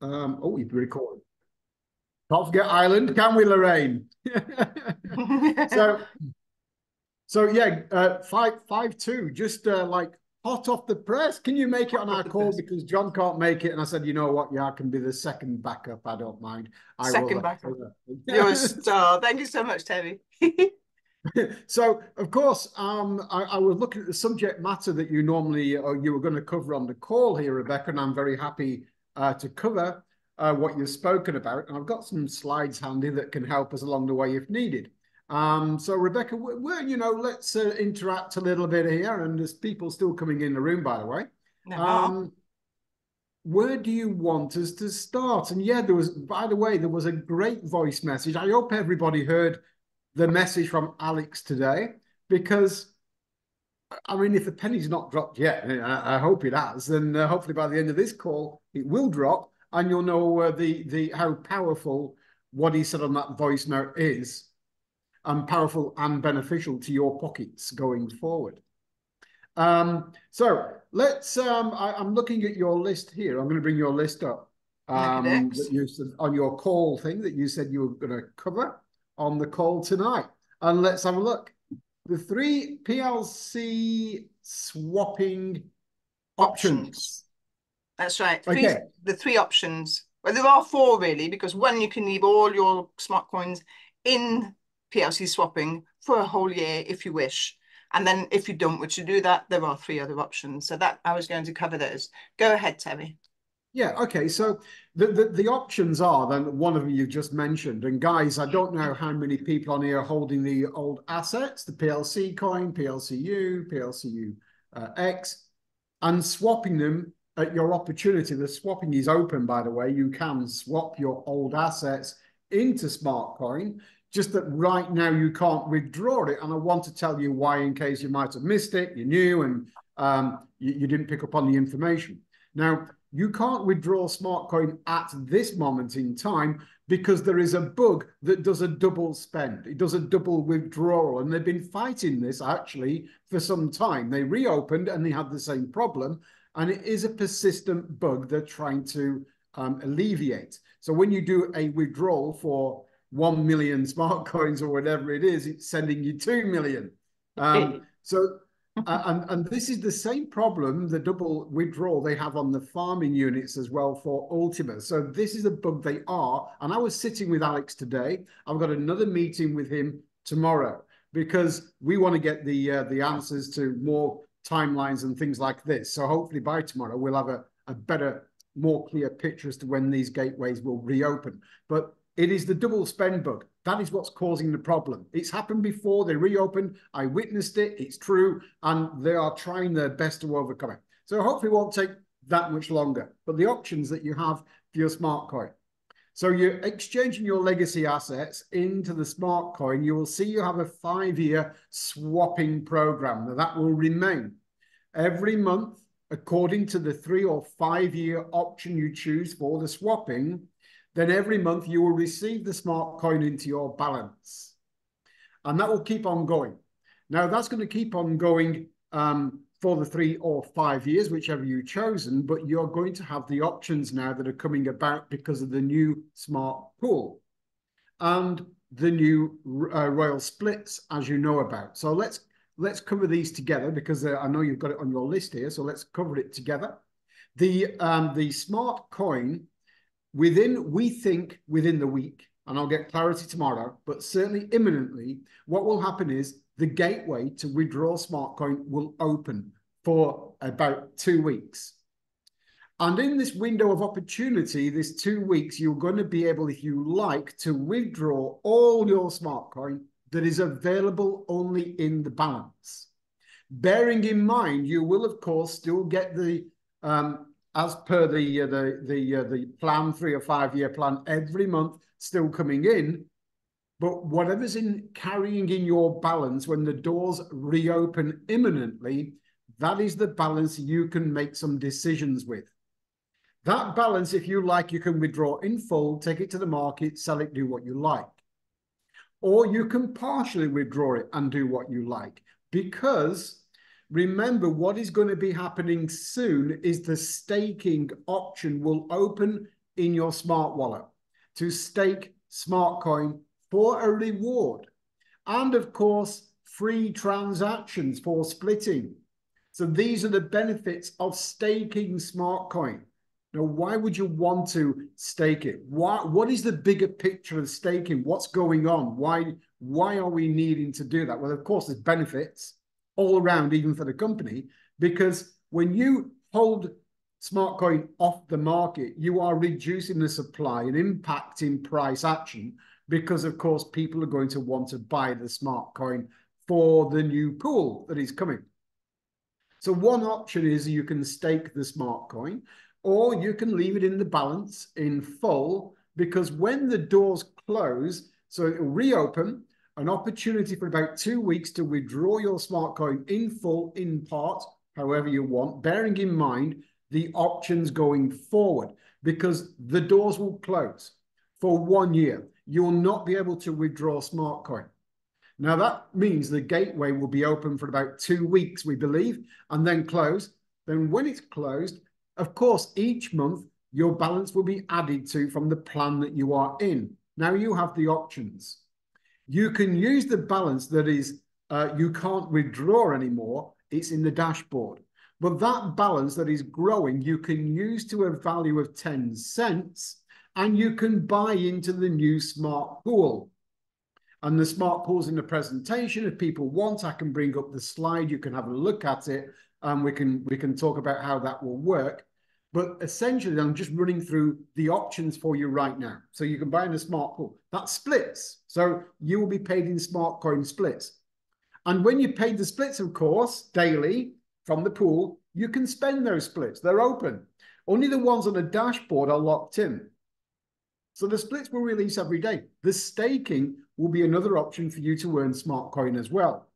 Oh, you've recorded. Can't forget Ireland, can we, Lorraine? So yeah, 5-2, just like hot off the press. Can you make it on our call? Because John can't make it. And I said, you know what? Yeah, I can be the second backup. I don't mind. Second backup. You're a star. Thank you so much, Terry. So, of course, I was looking at the subject matter that you normally, or you were going to cover on the call here, Rebecca, and I'm very happy to cover what you've spoken about. And I've got some slides handy that can help us along the way if needed. So, Rebecca, let's interact a little bit here. And there's people still coming in the room, by the way. Where do you want us to start? And yeah, by the way, there was a great voice message. I hope everybody heard the message from Alex today, because I mean, if the penny's not dropped yet, I hope it has, then hopefully by the end of this call it will drop, and you'll know how powerful what he said on that voice note is, and powerful and beneficial to your pockets going forward. So let's. I'm looking at your list here. I'm going to bring your list up that you said on your call thing that you said you were going to cover on the call tonight. And let's have a look. The 3 PLC swapping options. That's right. The 3 options. Well, there are 4 really, because 1, you can leave all your smart coins in PLC swapping for a whole year if you wish. And then if you don't wish to do that, there are 3 other options. So that I was going to cover those. Go ahead, Terry. Yeah, okay. So the options are then one of them you just mentioned. And guys, I don't know how many people on here are holding the old assets, the PLC coin, PLCU, PLCU X, and swapping them at your opportunity. The swapping is open, by the way. You can swap your old assets into smart coin, just that right now you can't withdraw it. And I want to tell you why, in case you might have missed it, you're new and you didn't pick up on the information. Now, you can't withdraw smart coin at this moment in time because there is a bug that does a double spend. It does a double withdrawal. And they've been fighting this actually for some time. They reopened and they had the same problem. And it is a persistent bug they're trying to alleviate. So when you do a withdrawal for 1 million smart coins or whatever it is, it's sending you 2 million. And this is the same problem, the double withdrawal they have on the farming units as well for Ultima. So this is a bug they are. And I was sitting with Alex today. I've got another meeting with him tomorrow because we want to get the answers to more timelines and things like this. So hopefully by tomorrow we'll have a better, more clear picture as to when these gateways will reopen. But it is the double spend bug. That is what's causing the problem. It's happened before. They reopened. I witnessed it. It's true. And they are trying their best to overcome it. So hopefully it won't take that much longer. But the options that you have for your smart coin. So you're exchanging your legacy assets into the smart coin. You will see you have a 5-year swapping program. Now that will remain every month according to the 3 or 5 year option you choose for the swapping. Then every month you will receive the smart coin into your balance. And that will keep on going. Now that's going to keep on going for the 3 or 5 years, whichever you've chosen, but you're going to have the options now that are coming about because of the new smart pool and the new royal splits, as you know about. So let's cover these together because I know you've got it on your list here. So let's cover it together. The smart coin, we think within the week, and I'll get clarity tomorrow, but certainly imminently, what will happen is the gateway to withdraw smart coin will open for about 2 weeks. And in this window of opportunity, this 2 weeks, you're going to be able, if you like, to withdraw all your smart coin that is available only in the balance. Bearing in mind, you will, of course, still get the as per the plan, 3 or 5 year plan, every month still coming in. But whatever's carrying in your balance when the doors reopen imminently, that is the balance you can make some decisions with. That balance, if you like, you can withdraw in full, take it to the market, sell it, do what you like. Or you can partially withdraw it and do what you like. Because remember, what is going to be happening soon is the staking option will open in your smart wallet to stake smart coin for a reward. And of course, free transactions for splitting. So these are the benefits of staking smart coin. Now, why would you want to stake it? What is the bigger picture of staking? What's going on? Why are we needing to do that? Well, of course, there's benefits all around, even for the company, because when you hold smart coin off the market, you are reducing the supply and impacting price action, because of course people are going to want to buy the smart coin for the new pool that is coming. So one option is you can stake the smart coin, or you can leave it in the balance in full, because when the doors close, so it will reopen, an opportunity for about 2 weeks to withdraw your smart coin in full, in part, however you want, bearing in mind the options going forward, because the doors will close for 1 year. You will not be able to withdraw smart coin. Now that means the gateway will be open for about 2 weeks, we believe, and then close. Then when it's closed, of course, each month your balance will be added to from the plan that you are in. Now you have the options. You can use the balance that is, you can't withdraw anymore. It's in the dashboard. But that balance that is growing, you can use to a value of 10 cents, and you can buy into the new smart pool. And the smart pool's in the presentation. If people want, I can bring up the slide. You can have a look at it, and we can talk about how that will work. But essentially, I'm just running through the options for you right now. So you can buy in a smart pool. That splits. So you will be paid in smart coin splits. And when you pay the splits, of course, daily from the pool, you can spend those splits. They're open. Only the ones on the dashboard are locked in. So the splits will release every day. The staking will be another option for you to earn smart coin as well.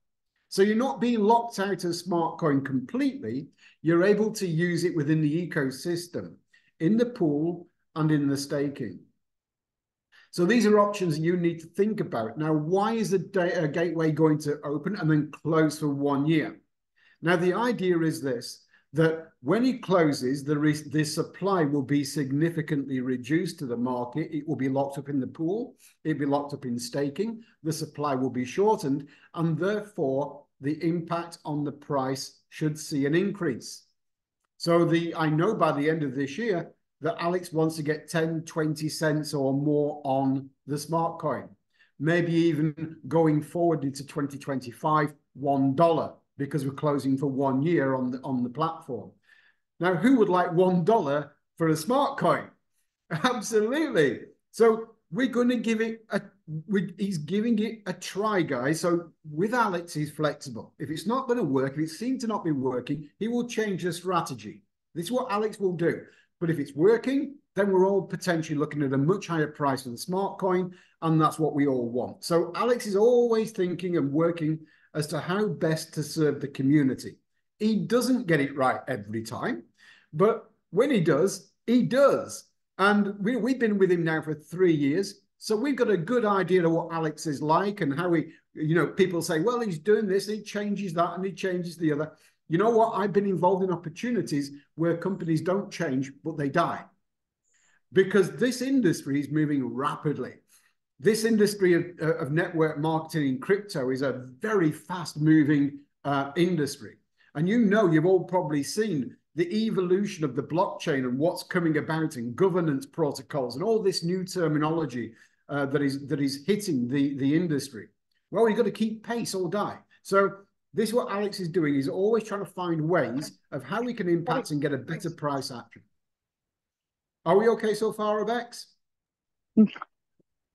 So you're not being locked out of smart coin completely. You're able to use it within the ecosystem, in the pool and in the staking. So these are options you need to think about. Now, why is the gateway going to open and then close for 1 year? Now, the idea is this, that when it closes, the supply will be significantly reduced to the market. It will be locked up in the pool. It'll be locked up in staking. The supply will be shortened, and therefore the impact on the price should see an increase. So I know by the end of this year that Alex wants to get 10, 20 cents or more on the smart coin. Maybe even going forward into 2025, $1. Because we're closing for 1 year on the platform. Now, who would like $1 for a smart coin? Absolutely. So we're going to give it he's giving it a try, guys. So with Alex, he's flexible. If it's not going to work, if it seems to not be working, he will change the strategy. This is what Alex will do. But if it's working, then we're all potentially looking at a much higher price for the smart coin, and that's what we all want. So Alex is always thinking and working as to how best to serve the community. He doesn't get it right every time, but when he does, he does. And we've been with him now for 3 years, so we've got a good idea of what Alex is like and how he, people say, well, he's doing this, he changes that, and he changes the other. You know what? I've been involved in opportunities where companies don't change, but they die. Because this industry is moving rapidly. This industry of network marketing in crypto is a very fast-moving industry. And you've all probably seen the evolution of the blockchain and what's coming about in governance protocols and all this new terminology that is hitting the industry. Well, you've got to keep pace or die. So this is what Alex is doing. He's always trying to find ways of how we can impact and get a better price action. Are we okay so far, Rebex?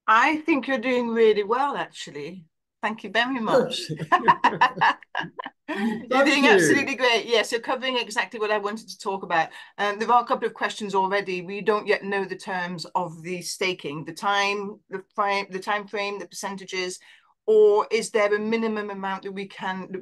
I think you're doing really well, actually. Thank you very much. You're doing absolutely great. Yes, you're covering exactly what I wanted to talk about. There are a couple of questions already. We don't yet know the terms of the staking, the time frame, the percentages, or is there a minimum amount that we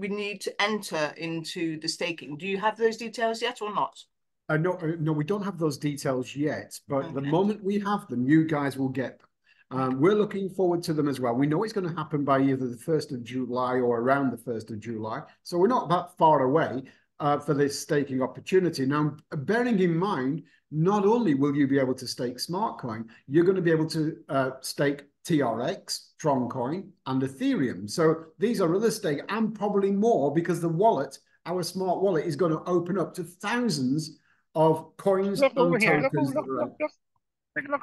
need to enter into the staking? Do you have those details yet or not? No, we don't have those details yet, but okay. The moment we have them, you guys will get them. We're looking forward to them as well. We know it's going to happen by either the 1st of July or around the 1st of July. So we're not that far away for this staking opportunity. Now, bearing in mind, not only will you be able to stake Smartcoin, you're going to be able to stake TRX, Troncoin, and Ethereum. So these are other stake, and probably more, because the wallet, our smart wallet, is going to open up to thousands of coins and tokens.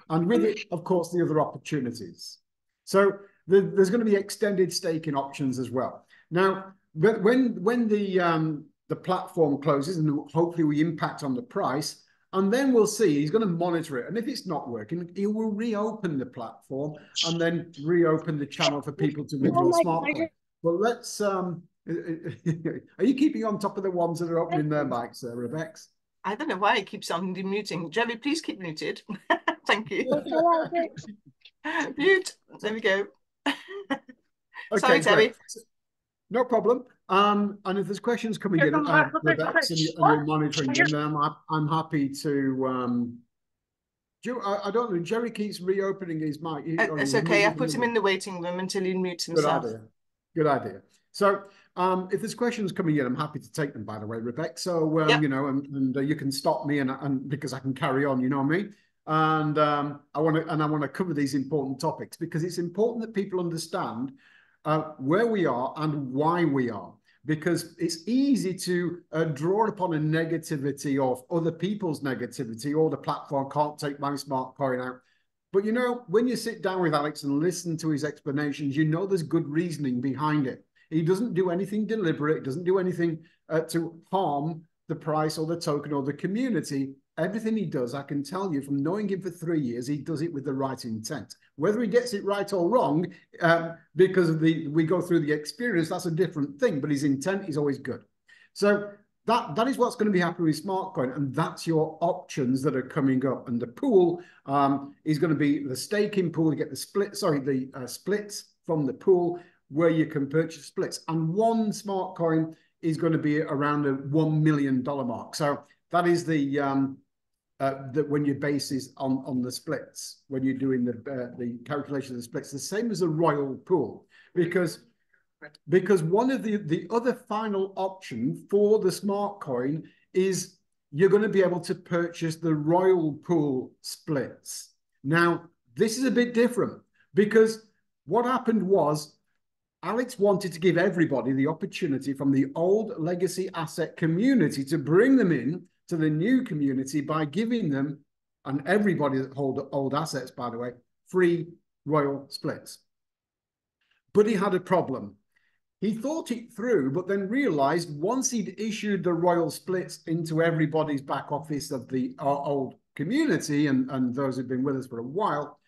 And with it, of course, the other opportunities. So there's going to be extended staking options as well. Now, when the platform closes, and hopefully we impact on the price, and then we'll see, he's going to monitor it. And if it's not working, he will reopen the platform and then reopen the channel for people to withdraw Smartcoin. But let's, are you keeping on top of the ones that are opening their mics, Rebex? I don't know why it keeps on muting. Jerry, please keep muted. Thank you. Mute. There we go. Okay, sorry, Terry. No problem. And if there's questions coming in, Rebex, and you're monitoring them, I'm happy to. I don't know. Jerry keeps reopening his mic. It's okay. I put him in the waiting room until he mutes himself. Good idea. Good idea. So if there's questions coming in, I'm happy to take them, by the way, Rebex. So, yep. you know, and you can stop me and because I can carry on, you know what I mean? And I want to cover these important topics because it's important that people understand where we are and why we are, because it's easy to draw upon a negativity of other people's negativity, or the platform can't take my smart coin out. But, you know, when you sit down with Alex and listen to his explanations, you know there's good reasoning behind it. He doesn't do anything deliberate. He doesn't do anything to harm the price or the token or the community. Everything he does, I can tell you from knowing him for 3 years, he does it with the right intent. Whether he gets it right or wrong, because we go through the experience, that's a different thing, but his intent is always good. So that is what's going to be happening with Smartcoin, and that's your options that are coming up. And the pool is going to be the staking pool. You get the splits from the pool where you can purchase splits. And one Smartcoin is going to be around a $1 million mark. So that is that when your base is on the splits, when you're doing the calculation of the splits, the same as a royal pool, because one of the other final option for the smart coin is you're going to be able to purchase the royal pool splits. Now, this is a bit different because what happened was Alex wanted to give everybody the opportunity from the old legacy asset community to bring them in to the new community by giving them, and everybody that hold old assets, by the way, free royal splits. But he had a problem. He thought it through, but then realized once he'd issued the royal splits into everybody's back office of the old community and those who've been with us for a while,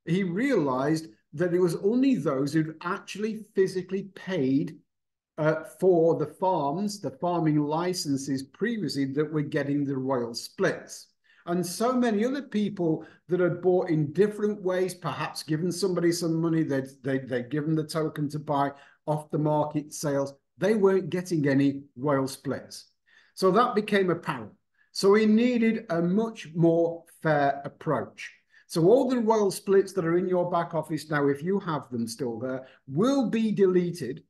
he realized that it was only those who'd actually physically paid for the farms, the farming licenses previously, that were getting the royal splits. And so many other people that had bought in different ways, perhaps given somebody some money, they'd given the token to buy off the market sales, they weren't getting any royal splits. So that became apparent. So he needed a much more fair approach. So all the royal splits that are in your back office now, if you have them still there, will be deleted.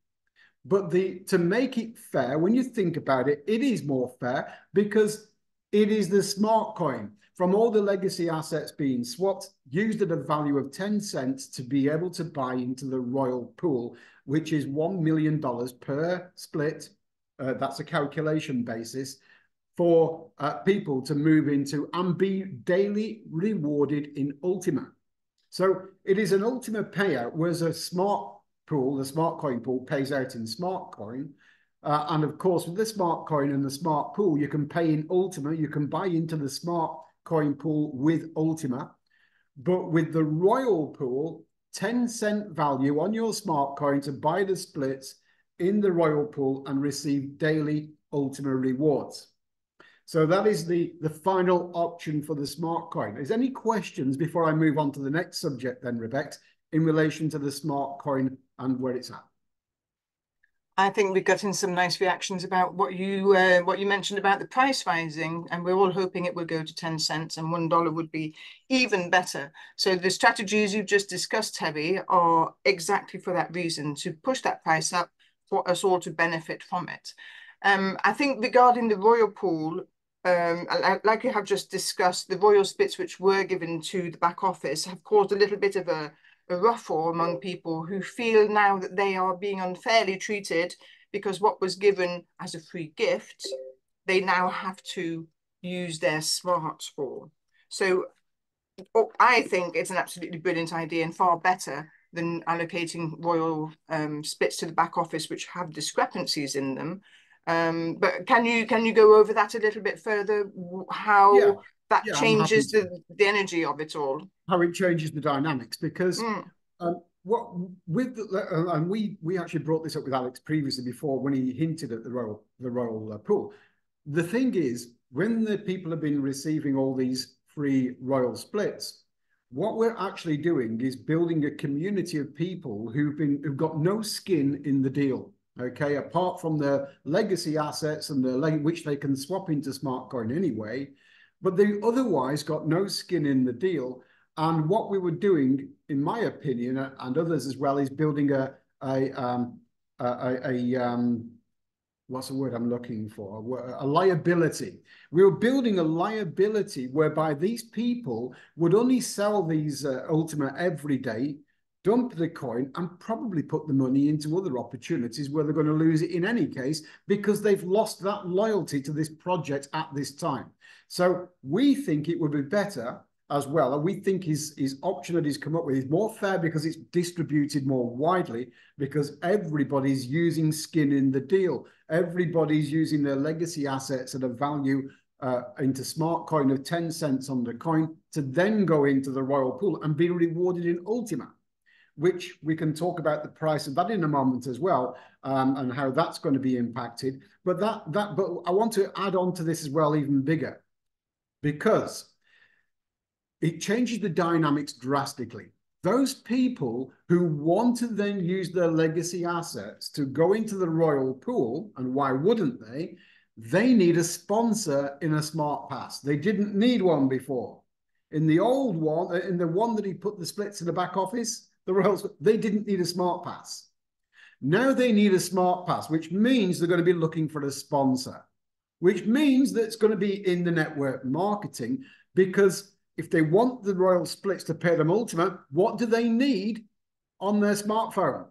But to make it fair, when you think about it, it is more fair because it is the smart coin from all the legacy assets being swapped, used at a value of 10 cents to be able to buy into the royal pool, which is $1 million per split. That's a calculation basis for people to move into and be daily rewarded in Ultima. So it is an Ultima payout, whereas a smart pool, the smart coin pool, pays out in smart coin. And of course, with the smart coin and the smart pool, you can pay in Ultima, you can buy into the smart coin pool with Ultima. But with the royal pool, 10-cent value on your smart coin to buy the splits in the royal pool and receive daily Ultima rewards. So that is the final option for the smart coin. Is there any questions before I move on to the next subject then, Rebex, in relation to the smart coin and where it's at? I think we've gotten some nice reactions about what you mentioned about the price rising, and we're all hoping it will go to 10 cents and $1 would be even better. So the strategies you've just discussed, Terry, are exactly for that reason, to push that price up for us all to benefit from it. I think regarding the royal pool, like you have just discussed, the royal splits which were given to the back office have caused a little bit of a ruffle among people who feel now that they are being unfairly treated because what was given as a free gift, they now have to use their smarts for. So I think it's an absolutely brilliant idea and far better than allocating royal splits to the back office, which have discrepancies in them. But can you go over that a little bit further? How that changes the energy of it all? How it changes the dynamics, because what with and we actually brought this up with Alex previously before when he hinted at the royal pool. The thing is, when the people have been receiving all these free royal splits, what we're actually doing is building a community of people who've got no skin in the deal. Okay, apart from their legacy assets and which they can swap into smart coin anyway, but they otherwise got no skin in the deal. And what we were doing, in my opinion, and others as well, is building what's the word I'm looking for? A liability. We were building a liability whereby these people would only sell these Ultima every day, dump the coin, and probably put the money into other opportunities where they're going to lose it in any case because they've lost that loyalty to this project at this time. So we think it would be better as well. And we think his option that he's come up with is more fair because it's distributed more widely, because everybody's using skin in the deal. Everybody's using their legacy assets at a value into smart coin of 10 cents on the coin to then go into the royal pool and be rewarded in Ultima, which we can talk about the price of that in a moment as well, and how that's going to be impacted. But I want to add on to this as well, even bigger, because it changes the dynamics drastically. Those people who want to then use their legacy assets to go into the royal pool, and why wouldn't they? They need a sponsor in a smart pass. They didn't need one before. In the old one, in the one that he put the splits in the back office, the royals, they didn't need a smart pass. Now they need a smart pass, which means they're going to be looking for a sponsor, which means that it's going to be in the network marketing, because if they want the royal splits to pay them Ultima, what do they need on their smartphone?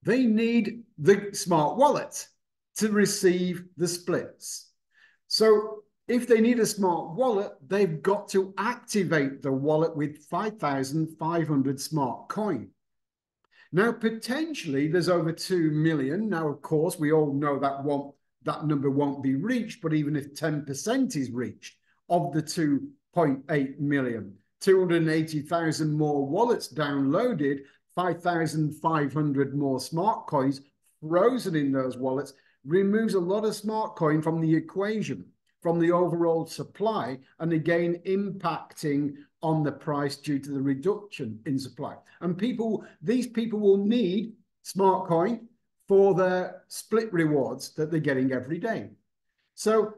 They need the smart wallet to receive the splits. So if they need a smart wallet, they've got to activate the wallet with 5,500 smart coin. Now, potentially, there's over 2 million. Now, of course, we all know that number won't be reached, but even if 10% is reached, of the 2.8 million, 280,000 more wallets downloaded, 5,500 more smart coins frozen in those wallets, removes a lot of smart coin from the equation, from the overall supply, and again impacting on the price due to the reduction in supply. And these people will need smart coin for their split rewards that they're getting every day. So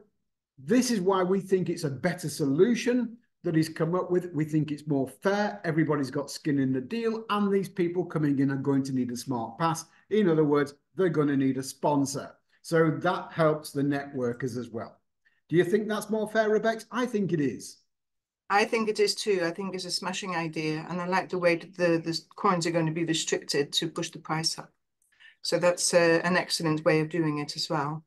this is why we think it's a better solution that he's come up with. We think it's more fair. Everybody's got skin in the deal, and these people coming in are going to need a smart pass. In other words, they're going to need a sponsor. So that helps the networkers as well. Do you think that's more fair, Rebex? I think it is. I think it is too. I think it's a smashing idea, and I like the way that the coins are going to be restricted to push the price up. So that's an excellent way of doing it as well.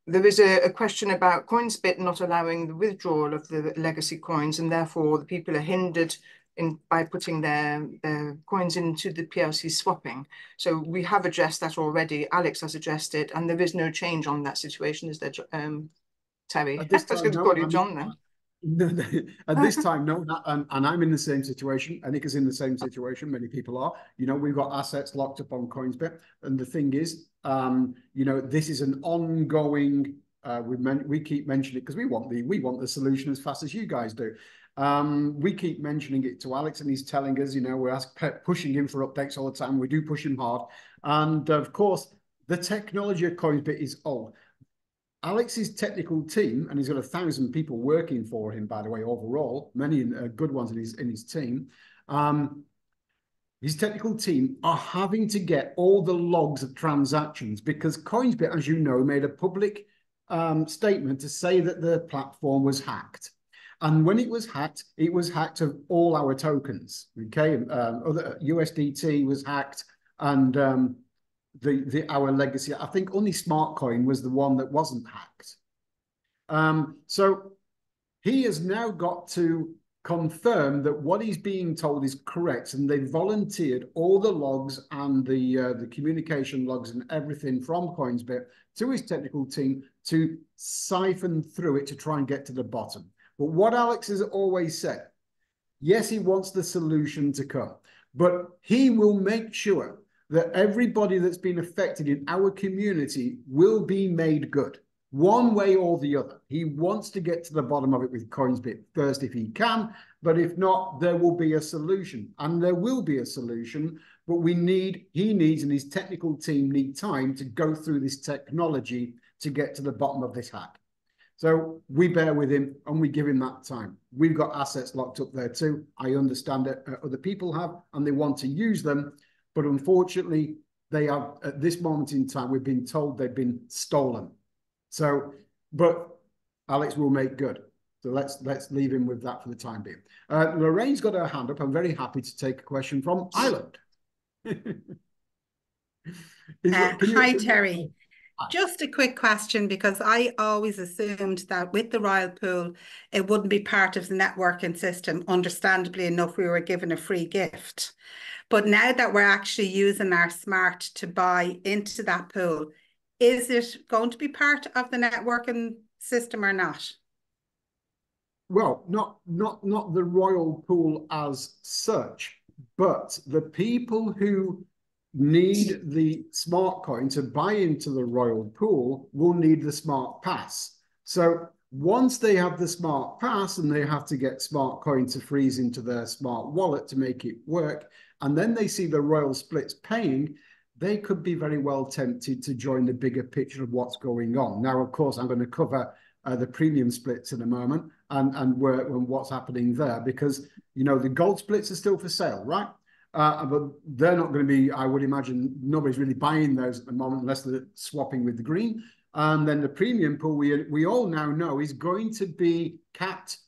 There is a question about CoinSpit not allowing the withdrawal of the legacy coins, and therefore the people are hindered by putting their coins into the PLC swapping. So we have addressed that already. Alex has addressed it, and there is no change on that situation, is there, Terry? I was going to call you John then. At this time, no, and I'm in the same situation. Nick is in the same situation. Many people are. You know, we've got assets locked up on CoinSpit, and the thing is, you know, this is an ongoing. We keep mentioning it because we want the solution as fast as you guys do. We keep mentioning it to Alex, and he's telling us, you know, we're pushing him for updates all the time. We do push him hard, and of course, the technology of CoinSpit is old. Alex's technical team, and he's got 1,000 people working for him, by the way, overall, many good ones in his team. His technical team are having to get all the logs of transactions because CoinSpit, as you know, made a public statement to say that the platform was hacked. And when it was hacked of all our tokens. Okay, other USDT was hacked, and our legacy. I think only Smartcoin was the one that wasn't hacked. So he has now got to confirm that what he's being told is correct, and they volunteered all the logs and the communication logs and everything from Coinsbit to his technical team to siphon through it to try and get to the bottom. But what Alex has always said, yes, he wants the solution to come, but he will make sure that everybody that's been affected in our community will be made good, one way or the other. He wants to get to the bottom of it with Coinsbit first if he can, but if not, there will be a solution. And there will be a solution, but he needs, and his technical team need time to go through this technology to get to the bottom of this hack. So we bear with him and we give him that time. We've got assets locked up there too. I understand that other people have, and they want to use them. But unfortunately, they are, at this moment in time, we've been told they've been stolen. So, but Alex will make good. So let's leave him with that for the time being. Lorraine's got her hand up. I'm very happy to take a question from Ireland. Hi, Terry. Just a quick question, because I always assumed that with the Royal Pool, it wouldn't be part of the networking system. Understandably enough, we were given a free gift. But now that we're actually using our smart to buy into that pool, is it going to be part of the networking system or not? Well, not the Royal Pool as such, but the people who need the smart coin to buy into the Royal Pool will need the smart pass. So once they have the smart pass and they have to get smart coin to freeze into their smart wallet to make it work, and then they see the Royal Splits paying, they could be very well tempted to join the bigger picture of what's going on. Now, of course, I'm going to cover the premium splits in a moment and what's happening there, because, you know, the gold splits are still for sale, right? But they're not going to be, I would imagine, nobody's really buying those at the moment unless they're swapping with the green. And then the premium pool, we all now know, is going to be capped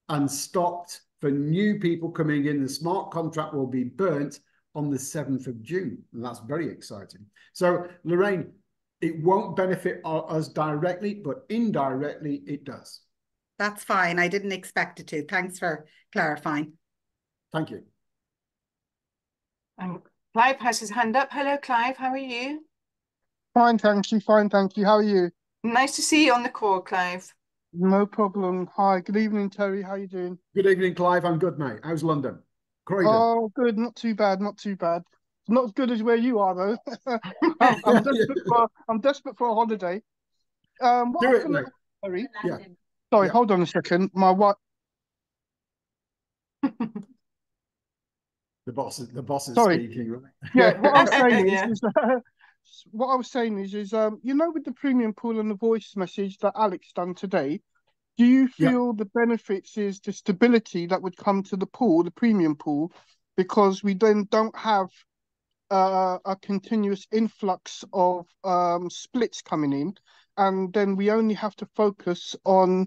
and stopped for new people coming in. The smart contract will be burnt on the 7th of June. And that's very exciting. So, Lorraine, it won't benefit us directly, but indirectly it does. That's fine. I didn't expect it to. Thanks for clarifying. Thank you. Clive has his hand up. Hello, Clive. How are you? Fine, thank you. Fine, thank you. How are you? Nice to see you on the call, Clive. No problem. Hi, good evening, Terry. How are you doing? Good evening, Clive. I'm good, mate. How's London? Croydon. Oh, good. Not too bad. Not too bad. Not as good as where you are, though. I'm desperate for a holiday. Do it, mate. Terry? Yeah. Sorry, hold on a second. My wife. The boss is Sorry. speaking, right? Yeah, what I was saying Yeah. what I was saying is, you know, with the premium pool and the voice message that Alex done today, do you feel the benefits is the stability that would come to the pool, the premium pool, because we then don't have a continuous influx of splits coming in, and then we only have to focus on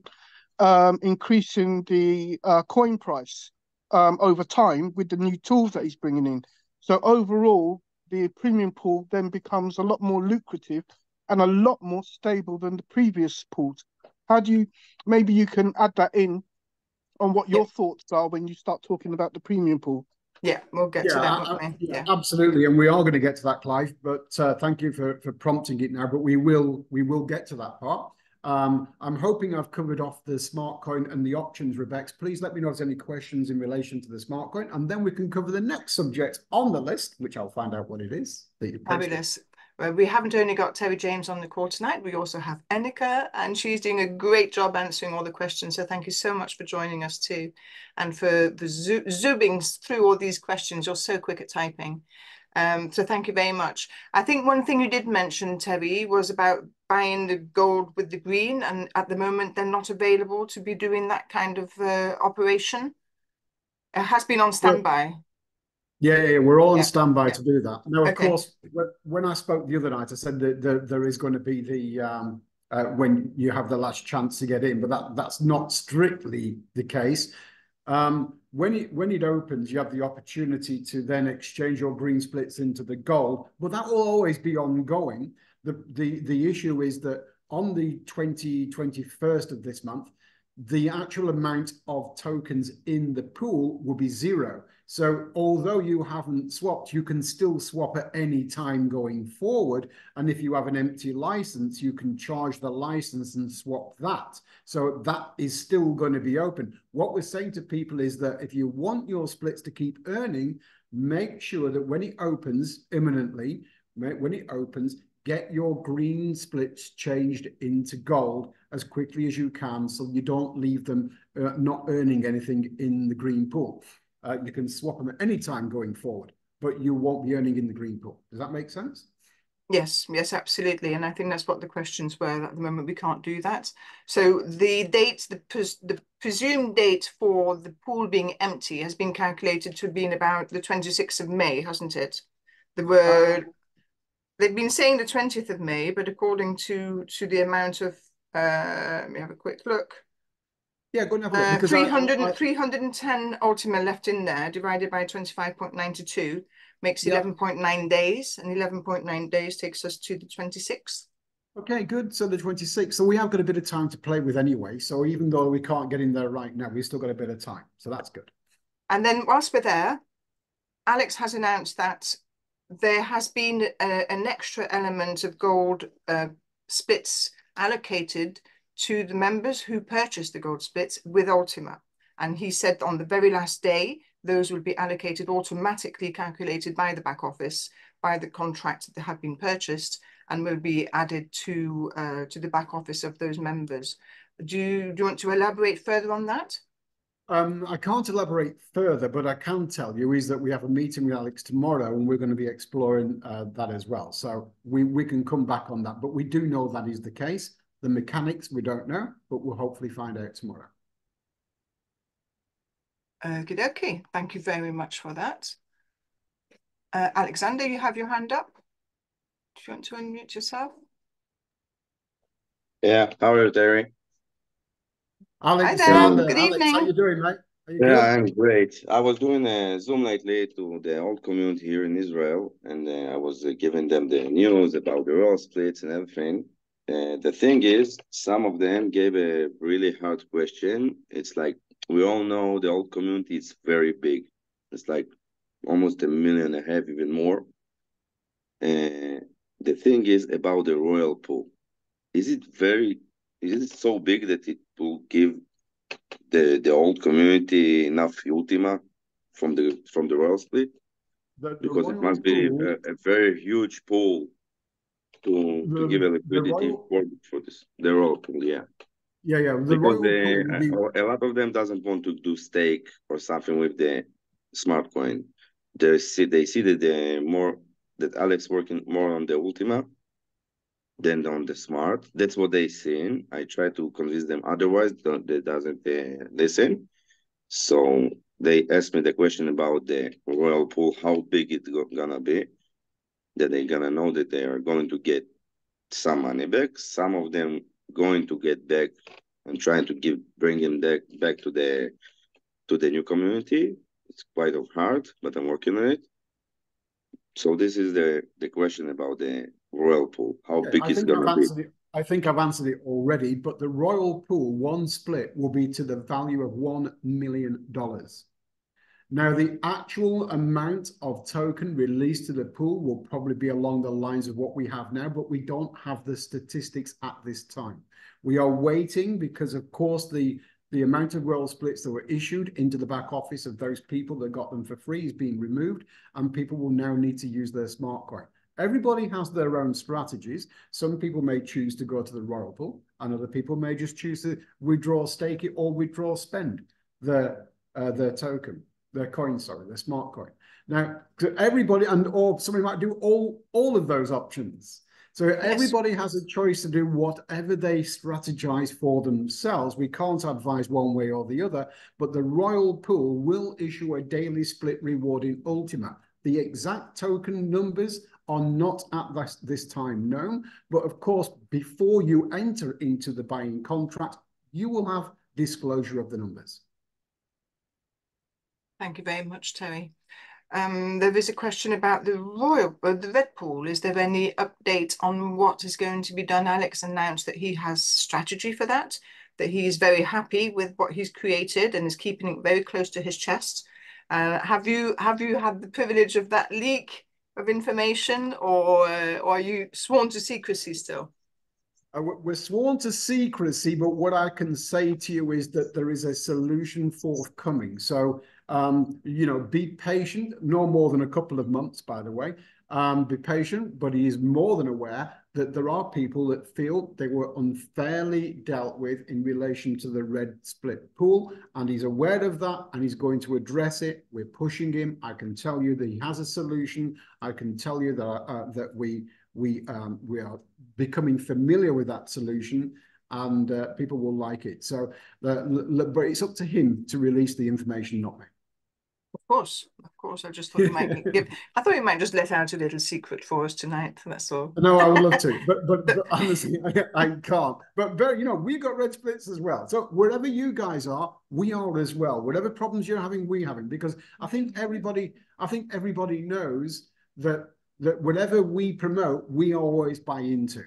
increasing the coin price over time with the new tools that he's bringing in. So overall, the premium pool then becomes a lot more lucrative and a lot more stable than the previous pools. How do you, maybe you can add that in on what your thoughts are when you start talking about the premium pool? Yeah, we'll get to that, won't we? Yeah, absolutely, and we are going to get to that, Clive. But thank you for prompting it now. But we will get to that part. I'm hoping I've covered off the smart coin and the options, Rebex. Please let me know if there's any questions in relation to the smart coin, and then we can cover the next subject on the list, which I'll find out what it is. Fabulous. Well, we haven't only got Terry James on the call tonight, we also have Enika, and she's doing a great job answering all the questions. So thank you so much for joining us too, and for the zooming through all these questions. You're so quick at typing. So thank you very much. I think one thing you did mention, Terry, was about buying the gold with the green, and at the moment they're not available to be doing that kind of operation. It has been on standby. Yeah, we're all on standby to do that. Now, of course, when I spoke the other night, I said that there is going to be when you have the last chance to get in, but that's not strictly the case. When it opens, you have the opportunity to then exchange your green splits into the gold, but that will always be ongoing. The issue is that on the 21st of this month, the actual amount of tokens in the pool will be 0. So although you haven't swapped, you can still swap at any time going forward. And if you have an empty license, you can charge the license and swap that. So that is still going to be open. What we're saying to people is that if you want your splits to keep earning, make sure that when it opens imminently, when it opens, get your green splits changed into gold as quickly as you can, so you don't leave them not earning anything in the green pool. You can swap them at any time going forward, but you won't be earning in the green pool. Does that make sense? Yes, absolutely. And I think that's what the questions were. At the moment, we can't do that. So the date, the presumed date for the pool being empty has been calculated to be in about the 26th of May, hasn't it? They've been saying the 20th of May, but according to the amount of, let me have a quick look. Yeah, go and have a look. 310 Ultima left in there, divided by 25.92, makes 11.9 days, and 11.9 days takes us to the 26th. Okay, good. So the 26th. So we have got a bit of time to play with anyway. So even though we can't get in there right now, we've still got a bit of time. So that's good. And then whilst we're there, Alex has announced that there has been an extra element of gold splits allocated to the members who purchased the gold splits with Ultima. And he said on the very last day, those will be allocated automatically, calculated by the back office, by the contract that have been purchased, and will be added to the back office of those members. Do you want to elaborate further on that? I can't elaborate further, but I can tell you is that we have a meeting with Alex tomorrow, and we're going to be exploring that as well. So we can come back on that, but we do know that is the case. The mechanics, we don't know, but we'll hopefully find out tomorrow. Okay. Thank you very much for that. Alexander, you have your hand up. Do you want to unmute yourself? Yeah, how are you, Terry? Alex, hi there. Good evening. How you doing, mate? I'm great. I was doing a Zoom lately to the old community here in Israel, and I was giving them the news about the role splits and everything. The thing is, some of them gave a really hard question. It's like, we all know the old community is very big. It's like almost 1.5 million, even more. The thing is about the royal pool. Is it so big that it will give the old community enough Ultima from the royal split? Because it must be a very huge pool to give a liquidity for this, the royal pool, yeah. Yeah. Because a lot of them doesn't want to do stake or something with the smart coin. They see that Alex working more on the Ultima than on the smart. That's what they seen. I try to convince them otherwise. They doesn't listen. So they asked me the question about the royal pool, how big it's gonna be, that they're gonna know that they are going to get some money back. Some of them going to get back and trying to bring them back to the new community. It's quite hard, but I'm working on it. So this is the question about the royal pool. How big is it going to be? I think I've answered it already, but the royal pool, one split, will be to the value of $1 million. Now, the actual amount of token released to the pool will probably be along the lines of what we have now, but we don't have the statistics at this time. We are waiting because, of course, the amount of royal splits that were issued into the back office of those people that got them for free is being removed, and people will now need to use their smart coin. Everybody has their own strategies. Some people may choose to go to the royal pool, and other people may just choose to withdraw, stake it, or withdraw, spend their token. Their coin, sorry, their smart coin. Now, everybody, or somebody might do all of those options. So everybody has a choice to do whatever they strategize for themselves. We can't advise one way or the other, but the royal pool will issue a daily split reward in Ultima. The exact token numbers are not at this time known. But of course, before you enter into the buying contract, you will have disclosure of the numbers. Thank you very much, Terry. There is a question about the red pool. Is there any update on what is going to be done? Alex announced that he has strategy for that he is very happy with what he's created and is keeping it very close to his chest. Have you had the privilege of that leak of information, or are you sworn to secrecy still? We're sworn to secrecy, but what I can say to you is that there is a solution forthcoming. So, you know, be patient, no more than a couple of months, by the way. Be patient, but he is more than aware that there are people that feel they were unfairly dealt with in relation to the red split pool, and he's aware of that, and he's going to address it. We're pushing him. I can tell you that he has a solution. I can tell you that that we are becoming familiar with that solution, and people will like it. So, but it's up to him to release the information, not me. Of course. I just thought you might I thought you might just let out a little secret for us tonight. That's all. No, I would love to, but honestly, I can't. But you know, we got red splits as well. So wherever you guys are, we are as well. Whatever problems you're having, we're having. Because I think everybody knows that whatever we promote, we always buy into.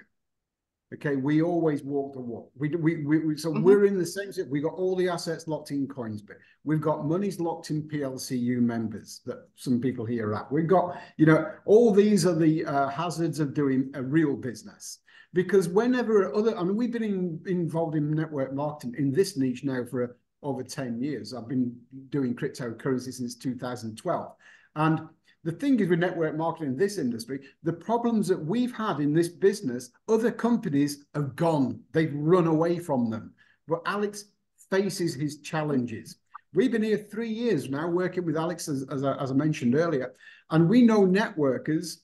Okay, we always walk the walk. So we're in the same. We got all the assets locked in Coinsbit. We've got monies locked in PLCU members that some people here are at. We've got, you know, all these are the hazards of doing a real business. Because whenever we've been involved in network marketing in this niche now for over 10 years. I've been doing cryptocurrency since 2012, and the thing is with network marketing in this industry, the problems that we've had in this business, other companies have gone. They've run away from them. But Alex faces his challenges. We've been here 3 years now working with Alex, as I mentioned earlier, and we know networkers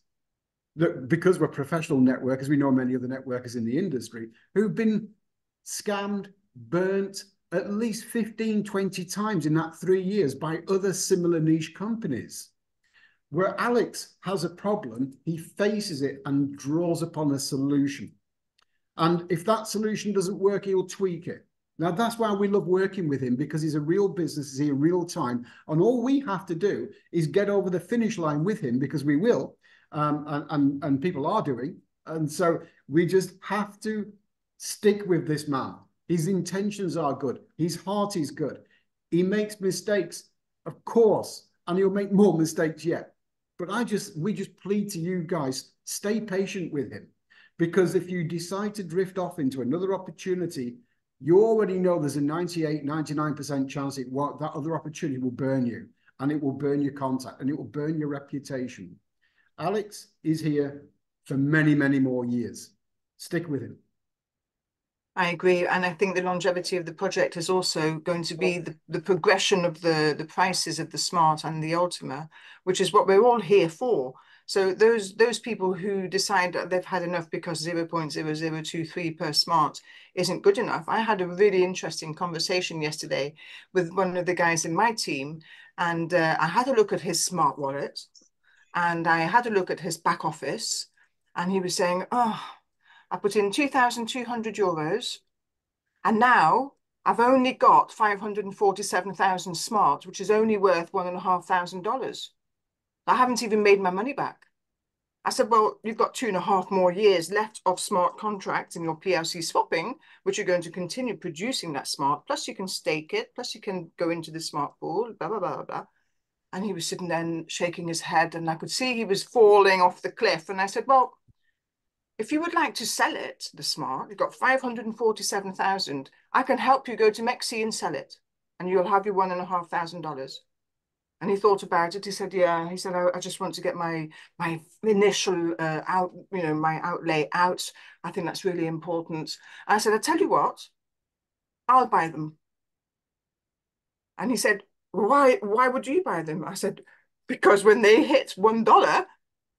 that, because we're professional networkers, we know many other networkers in the industry who've been scammed, burnt at least 15, 20 times in that 3 years by other similar niche companies. Where Alex has a problem, he faces it and draws upon a solution. And if that solution doesn't work, he'll tweak it. Now, that's why we love working with him, because he's a real business, he's here real time. And all we have to do is get over the finish line with him, because we will, and people are doing. And so we just have to stick with this man. His intentions are good. His heart is good. He makes mistakes, of course, and he'll make more mistakes yet. But we just plead to you guys, stay patient with him, because if you decide to drift off into another opportunity, you already know there's a 98, 99% chance that other opportunity will burn you, and it will burn your contact, and it will burn your reputation. Alex is here for many, many more years. Stick with him. I agree, and I think the longevity of the project is also going to be the progression of the prices of the Smart and the Ultima, which is what we're all here for. So those people who decide that they've had enough because 0.0023 per Smart isn't good enough. I had a really interesting conversation yesterday with one of the guys in my team, and I had a look at his Smart wallet, and I had a look at his back office, and he was saying, oh, I put in 2,200 euros, and now I've only got 547,000 Smart, which is only worth $1,500. I haven't even made my money back. I said, well, you've got 2.5 more years left of Smart contracts in your PLC swapping, which are going to continue producing that Smart. Plus you can stake it, plus you can go into the Smart pool, blah, blah, blah, blah. And he was sitting there shaking his head, and I could see he was falling off the cliff. And I said, well, if you would like to sell it, the Smart, you've got 547,000. I can help you go to Mexi and sell it, and you'll have your $1,500. And he thought about it. He said, "Yeah." He said, "I just want to get my initial my outlay out. I think that's really important." I said, "I tell you what, I'll buy them." And he said, "Why would you buy them?" I said, "Because when they hit $1,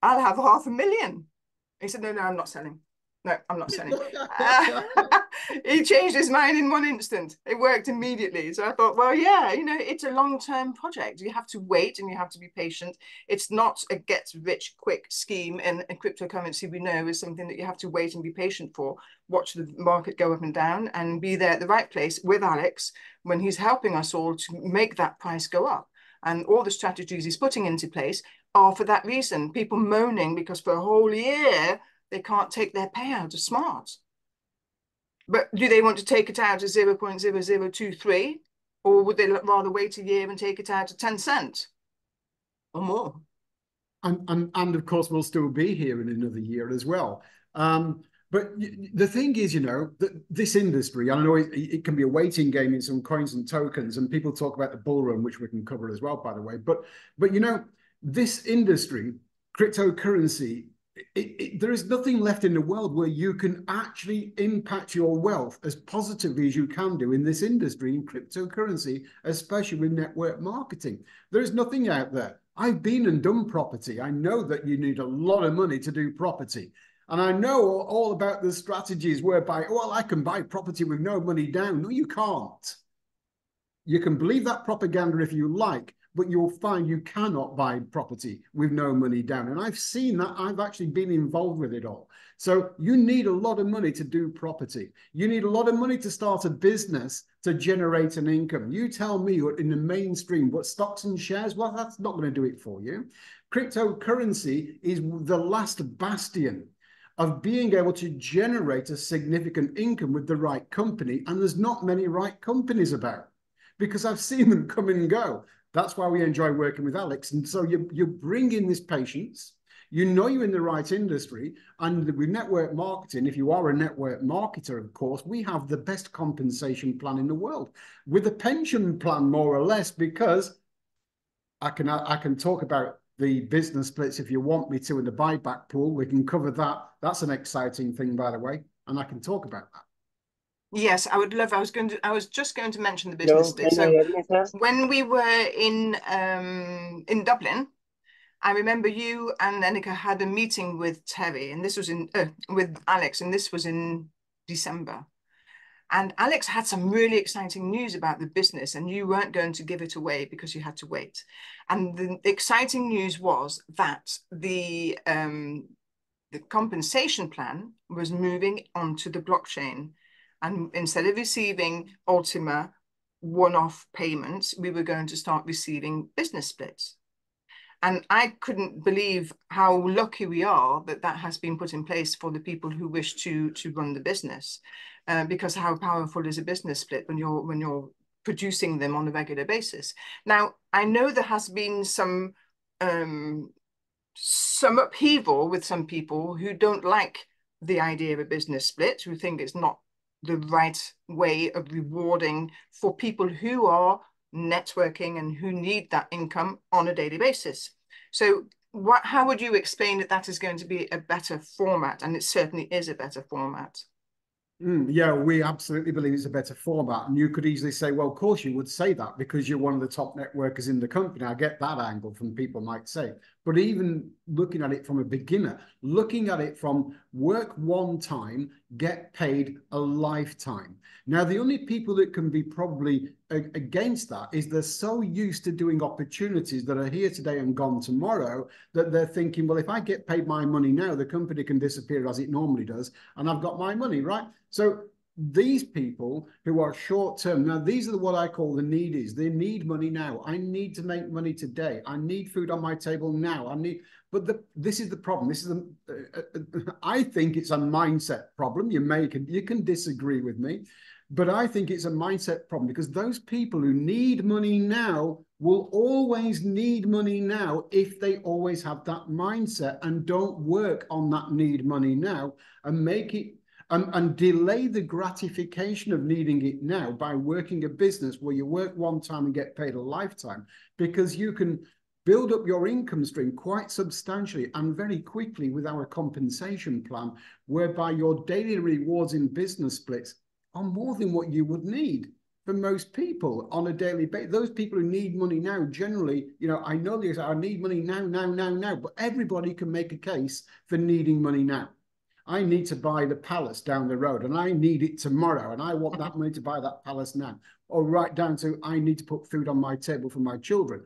I'll have 500,000. He said, no, I'm not selling. No, I'm not selling. He changed his mind in one instant. It worked immediately. So I thought, well, yeah, you know, it's a long-term project. You have to wait and you have to be patient. It's not a get-rich-quick scheme, and cryptocurrency, we know, is something that you have to wait and be patient for. Watch the market go up and down and be there at the right place with Alex when he's helping us all to make that price go up. And all the strategies he's putting into place are for that reason. People moaning because for a whole year, they can't take their payout as smart. But do they want to take it out at 0.0023? Or would they rather wait a year and take it out at 10 cents or more? And of course, we'll still be here in another year as well. But the thing is, you know, that this industry, I know it can be a waiting game in some coins and tokens, and people talk about the bull run, which we can cover as well, by the way. But you know, this industry, cryptocurrency, there is nothing left in the world where you can actually impact your wealth as positively as you can do in this industry, in cryptocurrency, especially with network marketing. There is nothing out there. I've been and done property. I know that you need a lot of money to do property. And I know all about the strategies whereby, well, I can buy property with no money down. No, you can't. You can believe that propaganda if you like, but you'll find you cannot buy property with no money down. And I've seen that. I've actually been involved with it all. So you need a lot of money to do property. You need a lot of money to start a business to generate an income. You tell me in the mainstream what stocks and shares, well, that's not going to do it for you. Cryptocurrency is the last bastion of being able to generate a significant income with the right company. And there's not many right companies about, because I've seen them come and go. That's why we enjoy working with Alex. And so you bring in this patience, you know you're in the right industry, and with network marketing, if you are a network marketer, of course, we have the best compensation plan in the world, with a pension plan, more or less, because I can talk about the business splits if you want me to in the buyback pool. We can cover that. That's an exciting thing, by the way, and I can talk about that. Yes, I would love. I was just going to mention the business split. So when we were in Dublin, I remember you and Annika had a meeting with Terry, and this was with Alex, and this was in December. And Alex had some really exciting news about the business, and you weren't going to give it away because you had to wait. And the exciting news was that the compensation plan was moving onto the blockchain. And instead of receiving Ultima one-off payments, we were going to start receiving business splits. And I couldn't believe how lucky we are that that has been put in place for the people who wish to run the business, because how powerful is a business split when you're producing them on a regular basis. Now, I know there has been some upheaval with some people who don't like the idea of a business split, who think it's not the right way of rewarding for people who are networking and who need that income on a daily basis. So how would you explain that that is going to be a better format? And it certainly is a better format. Yeah, we absolutely believe it's a better format. And you could easily say, well, of course you would say that because you're one of the top networkers in the company. I get that angle from people might say. But even looking at it from a beginner, looking at it from work one time, get paid a lifetime. Now, the only people that can be probably against that is they're so used to doing opportunities that are here today and gone tomorrow that they're thinking, well, if I get paid my money now, the company can disappear as it normally does, and I've got my money, right? So these people who are short term, now these are what I call the needies. They need money now. I need to make money today. I need food on my table now. But this is the problem. This is I think it's a mindset problem. You can disagree with me, but I think it's a mindset problem, because those people who need money now will always need money now if they always have that mindset and don't work on that need money now and make it and delay the gratification of needing it now by working a business where you work one time and get paid a lifetime, because you can build up your income stream quite substantially and very quickly with our compensation plan, whereby your daily rewards in business splits are more than what you would need for most people on a daily basis. Those people who need money now, generally, I know I need money now, but everybody can make a case for needing money now. I need to buy the palace down the road and I need it tomorrow and I want that money to buy that palace now. Or right down to I need to put food on my table for my children.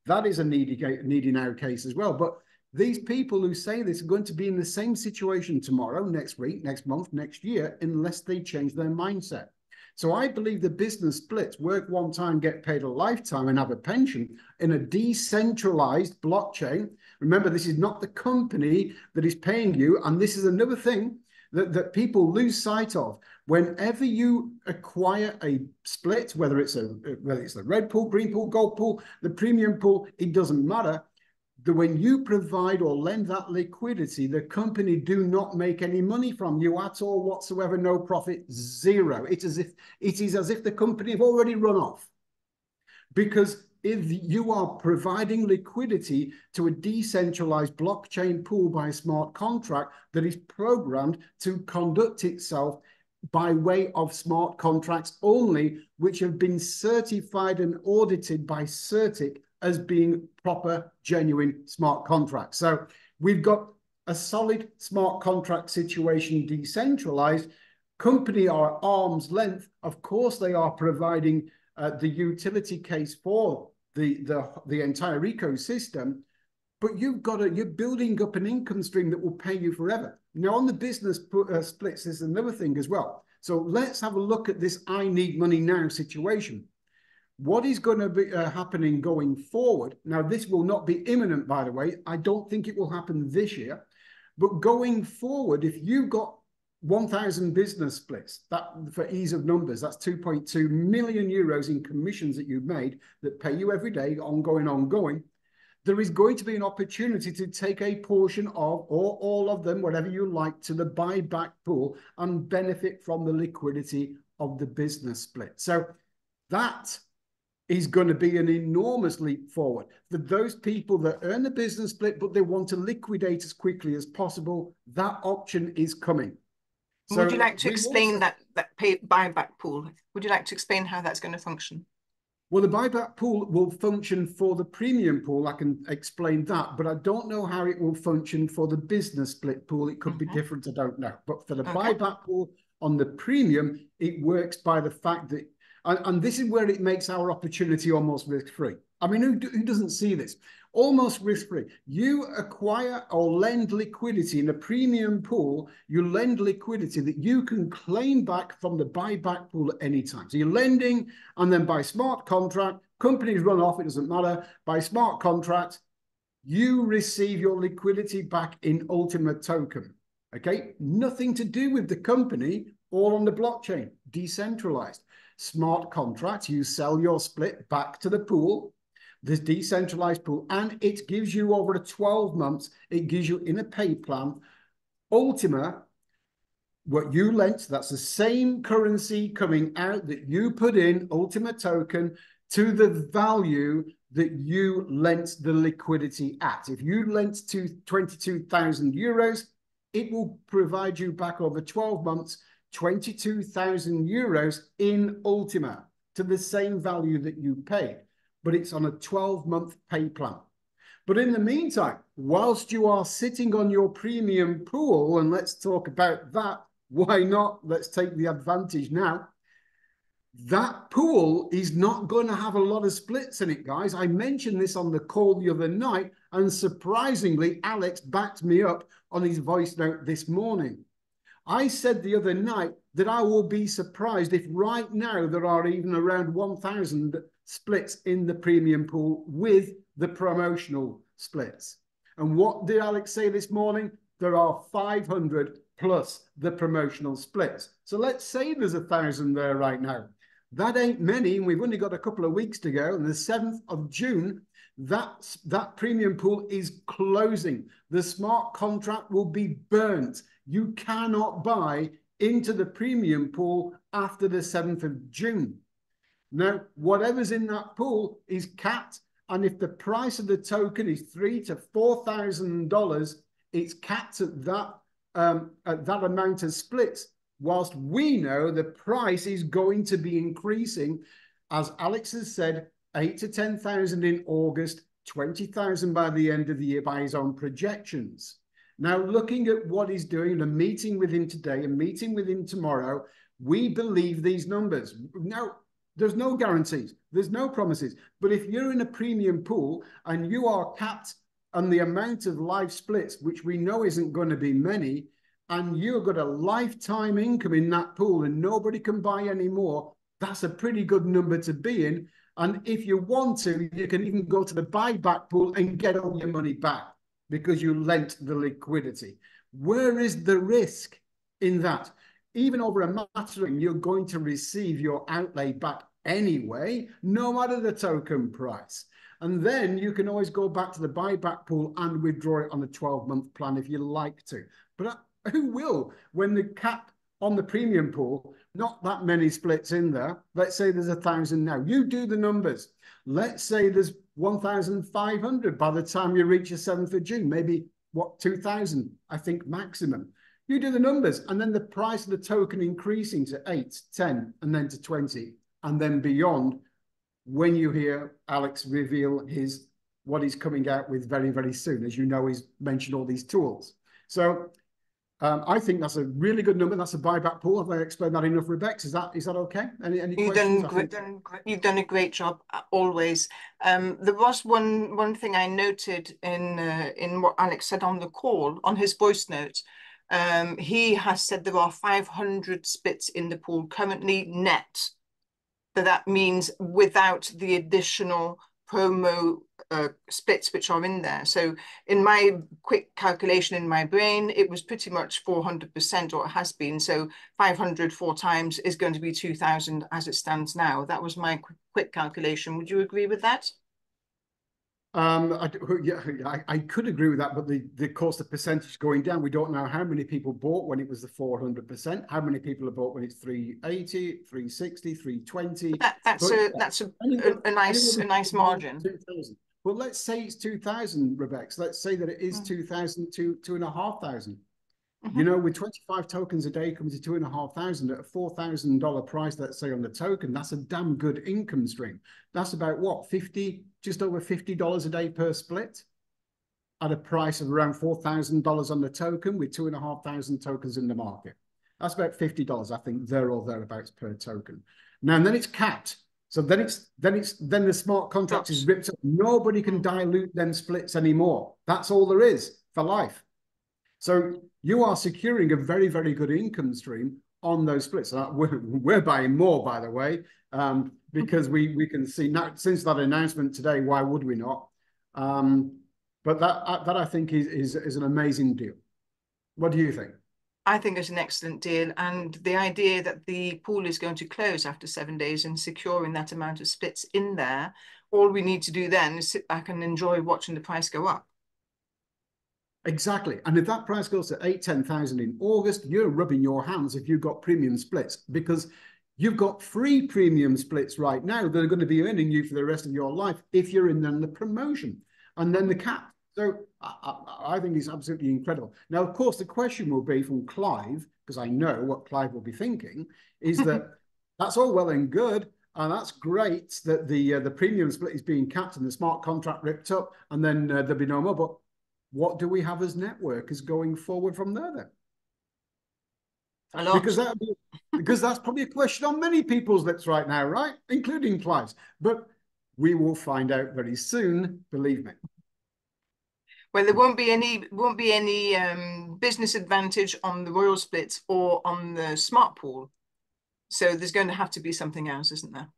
That is a needy now case as well. But these people who say this are going to be in the same situation tomorrow, next week, next month, next year, unless they change their mindset. So I believe the business splits, work one time, get paid a lifetime and have a pension in a decentralized blockchain. Remember, this is not the company that is paying you. And this is another thing that people lose sight of. Whenever you acquire a split, whether it's the red pool, green pool, gold pool, the premium pool, it doesn't matter. When you provide or lend that liquidity, the company do not make any money from you at all whatsoever, no profit, zero. It is as if the company have already run off. Because if you are providing liquidity to a decentralized blockchain pool by a smart contract that is programmed to conduct itself by way of smart contracts only, which have been certified and audited by CertiK as being proper, genuine smart contracts. So we've got a solid smart contract situation decentralized. Company are arm's length. Of course, they are providing the utility case for the entire ecosystem, but you're building up an income stream that will pay you forever. Now, on the business splits, there's another thing as well. So let's have a look at this I need money now situation. What is going to be happening going forward? Now, this will not be imminent, by the way. I don't think it will happen this year. But going forward, if you've got 1,000 business splits, that for ease of numbers, that's 2.2 million euros in commissions that you've made that pay you every day, ongoing. There is going to be an opportunity to take a portion of, or all of them, whatever you like, to the buyback pool and benefit from the liquidity of the business split. So that is going to be an enormous leap forward for those people that earn the business split, but they want to liquidate as quickly as possible. That option is coming. So would you like to explain that buyback pool? Would you like to explain how that's going to function? Well, the buyback pool will function for the premium pool. I can explain that, but I don't know how it will function for the business split pool. It could be different. I don't know. But for the buyback pool on the premium, it works by the fact that, and this is where it makes our opportunity almost risk-free. I mean, who doesn't see this? Almost risk-free. You acquire or lend liquidity in a premium pool, you lend liquidity that you can claim back from the buyback pool at any time. So you're lending, and then by smart contract, companies run off, it doesn't matter. By smart contract, you receive your liquidity back in Ultima token. Okay? Nothing to do with the company, all on the blockchain, decentralized. Smart contract, you sell your split back to the pool, this decentralized pool, and it gives you over 12 months, it gives you in a pay plan, Ultima, what you lent, that's the same currency coming out that you put in, Ultima token, to the value that you lent the liquidity at. If you lent to 22,000 euros, it will provide you back over 12 months 22,000 euros in Ultima to the same value that you paid, but it's on a 12-month pay plan. But in the meantime, whilst you are sitting on your premium pool, and let's talk about that, why not? Let's take the advantage now. That pool is not going to have a lot of splits in it, guys. I mentioned this on the call the other night, and surprisingly, Alex backed me up on his voice note this morning. I said the other night that I will be surprised if right now there are even around 1,000 splits in the premium pool with the promotional splits. And what did Alex say this morning? There are 500 plus the promotional splits. So let's say there's 1,000 there right now. That ain't many, and we've only got a couple of weeks to go. And the 7th of June, that premium pool is closing. The smart contract will be burnt. You cannot buy into the premium pool after the 7th of June. Now, whatever's in that pool is capped, and if the price of the token is $3,000 to $4,000, it's capped at that amount of splits. Whilst we know the price is going to be increasing, as Alex has said, 8,000 to 10,000 in August, 20,000 by the end of the year by his own projections. Now, looking at what he's doing, a meeting with him today, a meeting with him tomorrow, we believe these numbers. Now, there's no guarantees, there's no promises. But if you're in a premium pool and you are capped on the amount of live splits, which we know isn't going to be many, and you've got a lifetime income in that pool and nobody can buy any more, that's a pretty good number to be in. And if you want to, you can even go to the buyback pool and get all your money back because you lent the liquidity. Where is the risk in that? Even over a matter of, you're going to receive your outlay back anyway, no matter the token price. And then you can always go back to the buyback pool and withdraw it on a 12-month plan if you like to. But who will when the cap on the premium pool, not that many splits in there. Let's say there's 1,000 now. You do the numbers. Let's say there's 1,500 by the time you reach the 7th of June, maybe what, 2,000, I think maximum. You do the numbers and then the price of the token increasing to 8, 10, and then to 20, and then beyond when you hear Alex reveal what he's coming out with very, very soon. As you know, he's mentioned all these tools. So I think that's a really good number. That's a buyback pool. Have I explained that enough, Rebex? Is that okay? Any questions? You've done a great job always. There was one thing I noted in what Alex said on the call, on his voice note. He has said there are 500 splits in the pool currently net. That means without the additional promo splits which are in there. So in my quick calculation in my brain, it was pretty much 400%, or it has been. So 500 4 times is going to be 2,000 as it stands now. That was my quick calculation. Would you agree with that? I could agree with that, but of course the percentage going down. We don't know how many people bought when it was the 400%. How many people have bought when it's 380, 360, 320? That's a nice margin. 2,000. Well, let's say it's 2,000, Rebex. Let's say that it is 2,000 to 2,500. You know, with 25 tokens a day comes to 2,500 at a $4,000 price, let's say, on the token. That's a damn good income stream. That's about what, just over $50 a day per split at a price of around $4,000 on the token with 2,500 tokens in the market. That's about $50, I think, there or thereabouts per token. Now, and then it's capped. So then the smart contract is ripped up. Nobody can dilute them splits anymore. That's all there is for life. So you are securing a very, very good income stream on those splits. We're buying more, by the way, because we can see now, since that announcement today, why would we not? But that I think is an amazing deal. What do you think? I think it's an excellent deal. And the idea that the pool is going to close after 7 days and securing that amount of splits in there, all we need to do then is sit back and enjoy watching the price go up. Exactly. And if that price goes to 8,000, 10,000 in August, you're rubbing your hands if you've got premium splits, because you've got free premium splits right now that are going to be earning you for the rest of your life if you're in the promotion and then the cap. So I think it's absolutely incredible. Now, of course, the question will be from Clive, because I know what Clive will be thinking, is that that's all well and good. And that's great that the premium split is being capped and the smart contract ripped up and then there'll be no more. But what do we have as networkers going forward from there then? A lot. Because that's probably a question on many people's lips right now, right? Including Clive's. But we will find out very soon, believe me. Well, there won't be any business advantage on the royal splits or on the smart pool. So there's going to have to be something else, isn't there?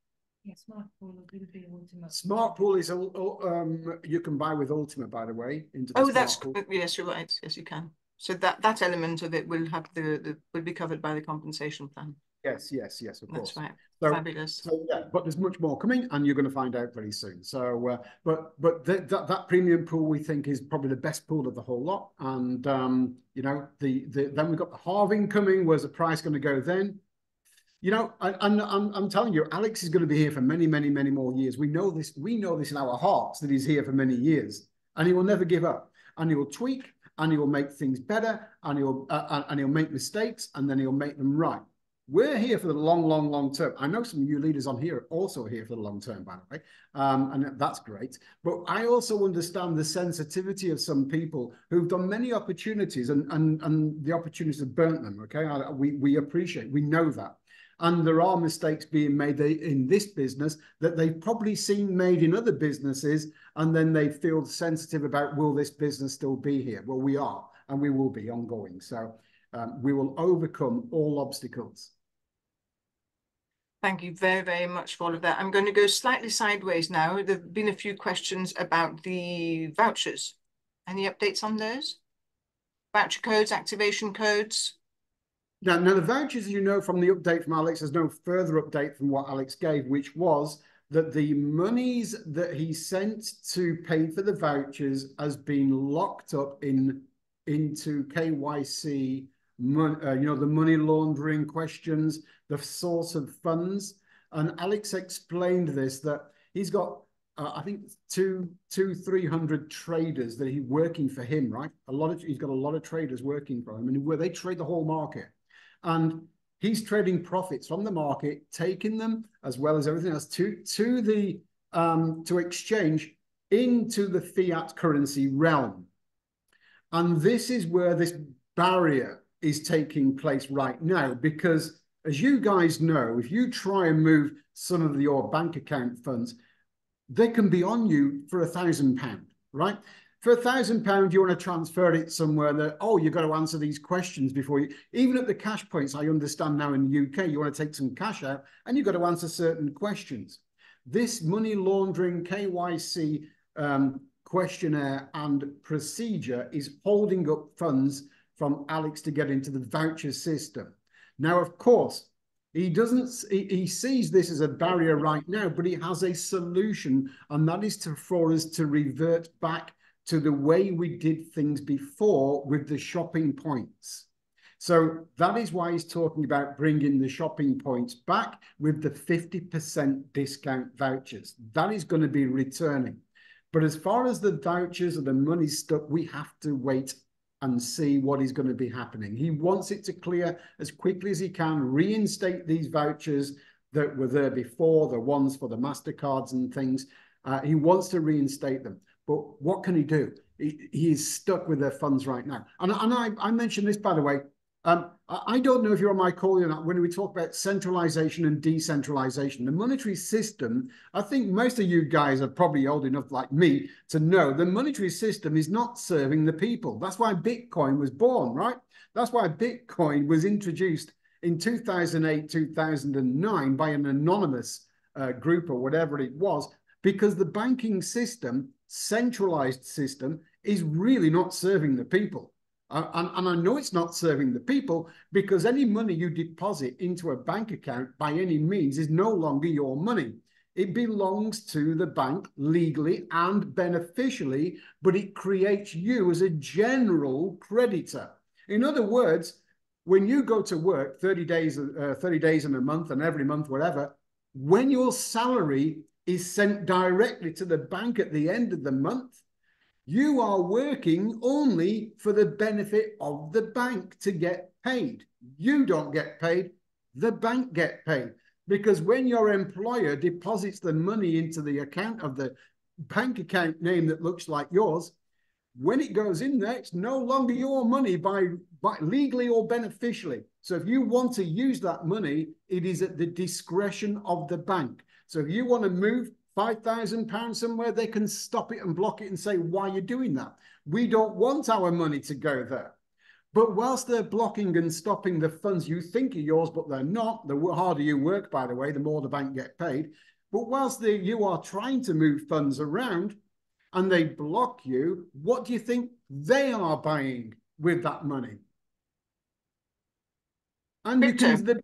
Yeah, smart pool will be Ultima. Smart pool is you can buy with Ultima, by the way. Yes, you're right. Yes, you can. So that element of it will have will be covered by the compensation plan. Yes, of course. That's right. So, fabulous. So yeah, but there's much more coming, and you're going to find out very soon. So, but that premium pool we think is probably the best pool of the whole lot. And you know, then we've got the halving coming. Where's the price going to go then? You know, I'm telling you, Alex is going to be here for many, many, many more years. We know this. We know this in our hearts that he's here for many years, and he will never give up. And he will tweak, and he will make things better, and he'll make mistakes, and then he'll make them right. We're here for the long, long, long term. I know some of you leaders on here are also here for the long term, by the way, and that's great. But I also understand the sensitivity of some people who've done many opportunities, and the opportunities have burnt them, okay? We appreciate, we know that. And there are mistakes being made in this business that they've probably seen made in other businesses, and then they feel sensitive about, will this business still be here? Well, we are, and we will be ongoing. So we will overcome all obstacles. Thank you very, very much for all of that. I'm going to go slightly sideways now. There have been a few questions about the vouchers. Any updates on those? Voucher codes, activation codes? Now the vouchers, you know, from the update from Alex, there's no further update from what Alex gave, which was that the monies that he sent to pay for the vouchers has been locked up into KYC, the money laundering questions, the source of funds. And Alex explained this, that he's got, I think, 300 traders that he's working for him, right? He's got a lot of traders working for him, and where they trade the whole market. And he's trading profits from the market, taking them as well as everything else to exchange into the fiat currency realm. And this is where this barrier is taking place right now, because as you guys know, if you try and move some of your bank account funds, they can be on you for £1,000, right? For £1,000, you want to transfer it somewhere that, oh, you've got to answer these questions before you, even at the cash points, I understand now in the UK, you want to take some cash out and you've got to answer certain questions. This money laundering KYC questionnaire and procedure is holding up funds from Alex to get into the voucher system. Now, of course, he sees this as a barrier right now, but he has a solution, and that is for us to revert back to the way we did things before with the shopping points. So that is why he's talking about bringing the shopping points back with the 50% discount vouchers. That is going to be returning. But as far as the vouchers or the money stuff, we have to wait and see what is going to be happening. He wants it to clear as quickly as he can, reinstate these vouchers that were there before, the ones for the MasterCards and things. He wants to reinstate them. But what can he do? He is stuck with their funds right now. And I mentioned this, by the way. I don't know if you're on my call or not, when we talk about centralization and decentralization. The monetary system, I think most of you guys are probably old enough like me to know the monetary system is not serving the people. That's why Bitcoin was born, right? That's why Bitcoin was introduced in 2008, 2009 by an anonymous group or whatever it was, because the banking system, centralized system, is really not serving the people. And I know it's not serving the people, because any money you deposit into a bank account by any means is no longer your money. It belongs to the bank legally and beneficially, but it creates you as a general creditor. In other words, when you go to work 30 days in a month and every month, whatever, when your salary is sent directly to the bank at the end of the month, you are working only for the benefit of the bank to get paid. You don't get paid, the bank get paid. Because when your employer deposits the money into the account of the bank account name that looks like yours, when it goes in there, it's no longer your money by legally or beneficially. So if you want to use that money, it is at the discretion of the bank. So if you want to move £5,000 somewhere, they can stop it and block it and say, why are you doing that? We don't want our money to go there. But whilst they're blocking and stopping the funds you think are yours, but they're not, the harder you work, by the way, the more the bank get paid. But whilst you are trying to move funds around and they block you, what do you think they are buying with that money? And you can...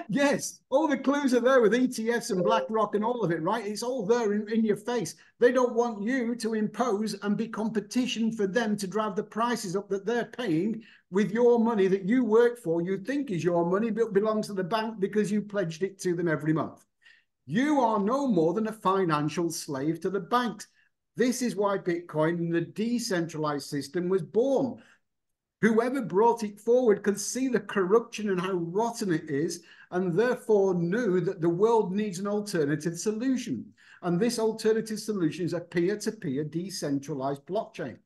Yes, all the clues are there with ETFs and BlackRock and all of it, right? It's all there in your face. They don't want you to impose and be competition for them to drive the prices up that they're paying with your money that you work for, you think is your money, but belongs to the bank because you pledged it to them every month. You are no more than a financial slave to the banks. This is why Bitcoin and the decentralized system was born. Whoever brought it forward could see the corruption and how rotten it is, and therefore knew that the world needs an alternative solution. And this alternative solution is a peer-to-peer decentralized blockchain.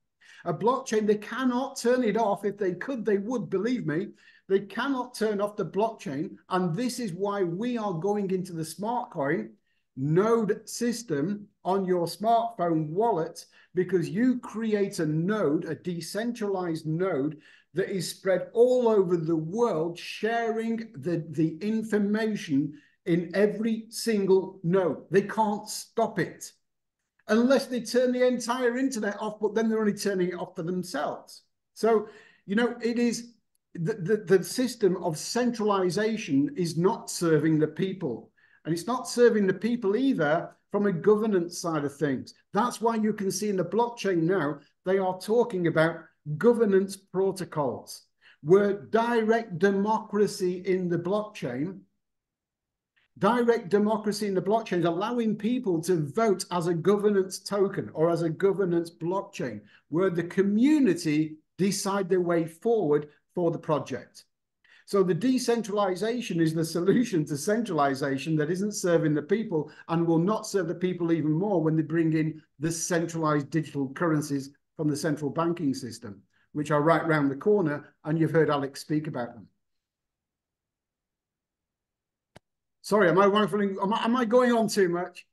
A blockchain, they cannot turn it off. If they could, they would, believe me. They cannot turn off the blockchain. And this is why we are going into the smart coin node system on your smartphone wallet, because you create a node, a decentralized node that is spread all over the world, sharing the information in every single node. They can't stop it unless they turn the entire internet off, but then they're only turning it off for themselves. So, you know, it is the system of centralization is not serving the people. And it's not serving the people either from a governance side of things. That's why you can see in the blockchain now, they are talking about governance protocols, where direct democracy in the blockchain, is allowing people to vote as a governance token or as a governance blockchain, where the community decide their way forward for the project. So the decentralization is the solution to centralization that isn't serving the people and will not serve the people even more when they bring in the centralized digital currencies from the central banking system, which are right round the corner, and you've heard Alex speak about them. Sorry, am I going on too much?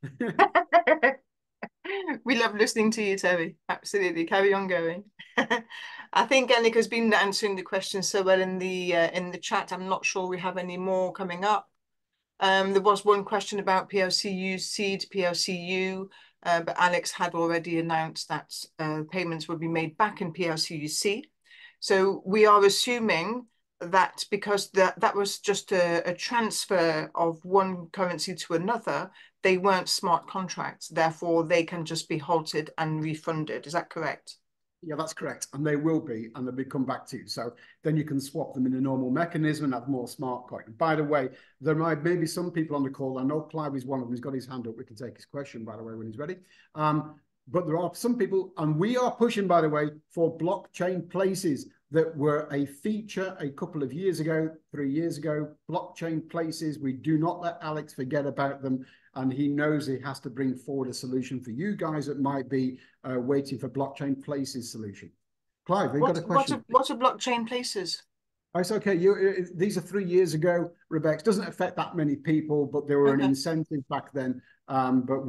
We love listening to you, Terry. Absolutely, carry on going. I think Annika's been answering the questions so well in the chat. I'm not sure we have any more coming up. There was one question about PLCU, seed PLCU, but Alex had already announced that payments will be made back in PLCUC. So we are assuming that because that was just a transfer of one currency to another, they weren't smart contracts. Therefore, they can just be halted and refunded. Is that correct? Yeah, that's correct. And they will be, and they'll be come back to you. So then you can swap them in a normal mechanism and have more smart coin. By the way, there might maybe some people on the call. I know Clive is one of them. He's got his hand up. We can take his question, by the way, when he's ready. But there are some people, and we are pushing, by the way, for blockchain places that were a feature a couple of years ago, 3 years ago. Blockchain places, we do not let Alex forget about them. And he knows he has to bring forward a solution for you guys that might be waiting for blockchain places solution. Clive, we've got a question. What are blockchain places? Oh, it's okay. These are 3 years ago, Rebex. Doesn't affect that many people, but there were an incentive back then. But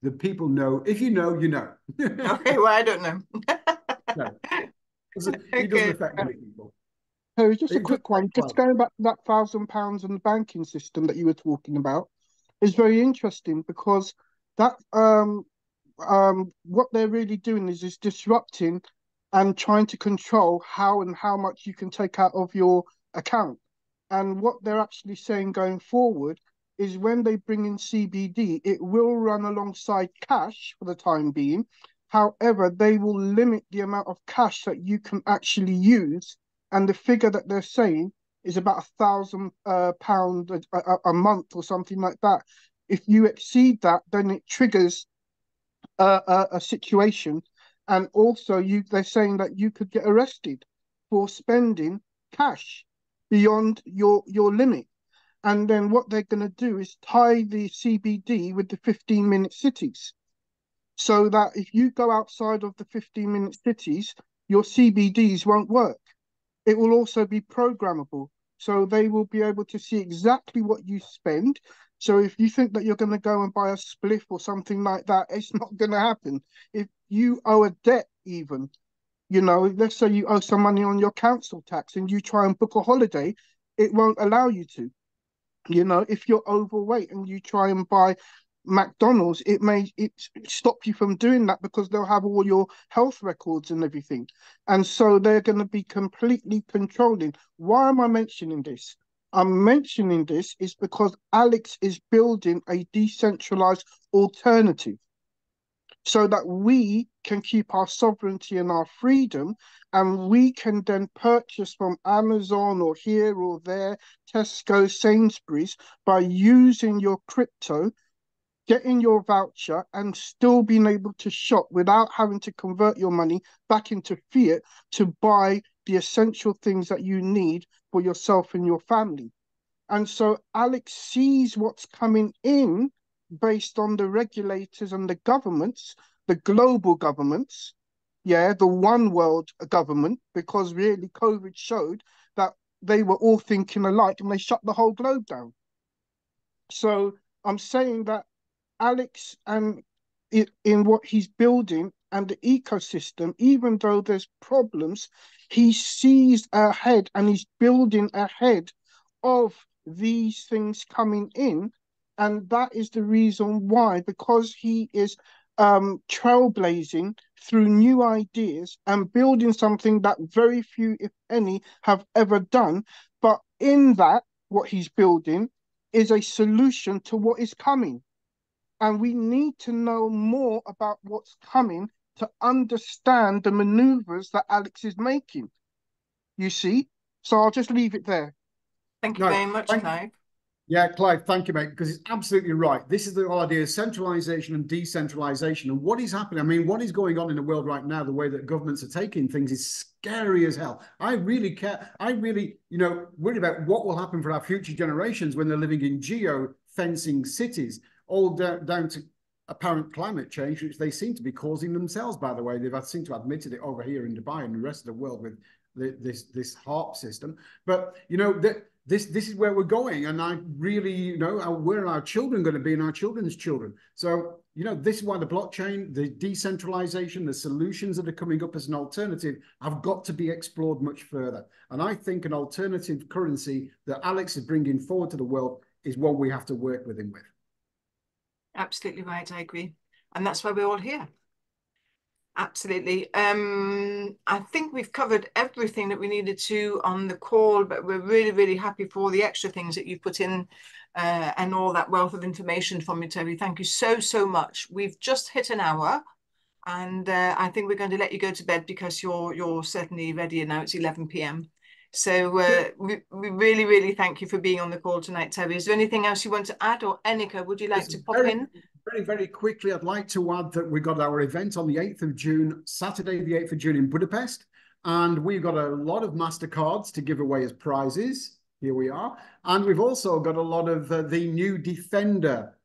the people know. If you know, you know. Okay, well, I don't know. No, it doesn't affect many people. So just a quick one. Just going back to that £1,000 and the banking system that you were talking about is very interesting, because that what they're really doing is disrupting and trying to control how and how much you can take out of your account. And what they're actually saying going forward is when they bring in CBD, it will run alongside cash for the time being. However, they will limit the amount of cash that you can actually use. And the figure that they're saying is about £1,000 a month or something like that. If you exceed that, then it triggers a situation. And also they're saying that you could get arrested for spending cash beyond your limit. And then what they're going to do is tie the CBD with the 15-minute cities, so that if you go outside of the 15-minute cities, your CBDs won't work. It will also be programmable. So they will be able to see exactly what you spend. So if you think that you're going to go and buy a spliff or something like that, it's not going to happen. If you owe a debt even, you know, let's say you owe some money on your council tax and you try and book a holiday, it won't allow you to. You know, if you're overweight and you try and buy McDonald's, it stop you from doing that, because they'll have all your health records and everything. And so they're going to be completely controlling. Why am I mentioning this? I'm mentioning this is because Alex is building a decentralized alternative so that we can keep our sovereignty and our freedom, and we can then purchase from Amazon or here or there, Tesco, Sainsbury's, by using your crypto, getting your voucher, and still being able to shop without having to convert your money back into fiat to buy the essential things that you need for yourself and your family. And so Alex sees what's coming in based on the regulators and the governments, the global governments, the one world government, because really COVID showed that they were all thinking alike and they shut the whole globe down. So I'm saying that Alex, and in what he's building and the ecosystem, even though there's problems, he sees ahead and he's building ahead of these things coming in. And that is the reason why, because he is trailblazing through new ideas and building something that very few, if any, have ever done. But in that, what he's building is a solution to what is coming. And we need to know more about what's coming to understand the maneuvers that Alex is making. You see? So I'll just leave it there. Thank you very much, Clive. Yeah, Clive, thank you, mate, because it's absolutely right. This is the whole idea of centralization and decentralization. And what is happening, I mean, what is going on in the world right now, the way that governments are taking things is scary as hell. I really care. I really, worry about what will happen for our future generations when they're living in geo-fencing cities, all down to apparent climate change, which they seem to be causing themselves, by the way. They've seem to have admitted it over here in Dubai and the rest of the world with this HARP system. But, this is where we're going, and I really, where are our children going to be and our children's children? So, this is why the blockchain, the decentralization, the solutions that are coming up as an alternative have got to be explored much further. And I think an alternative currency that Alex is bringing forward to the world is one we have to work with him with. Absolutely right, I agree. And that's why we're all here. Absolutely. I think we've covered everything that we needed to on the call, but we're really, really happy for all the extra things that you put in and all that wealth of information from you, Terry. Thank you so, so much. We've just hit an hour, and I think we're going to let you go to bed because you're certainly ready now. It's 11 p.m. So we really, really thank you for being on the call tonight, Terry. Is there anything else you want to add, or Annika, would you like to pop in? Very, very quickly, I'd like to add that we got our event on the 8th of June, Saturday, the 8th of June in Budapest. And we've got a lot of MasterCards to give away as prizes. Here we are. And we've also got a lot of the new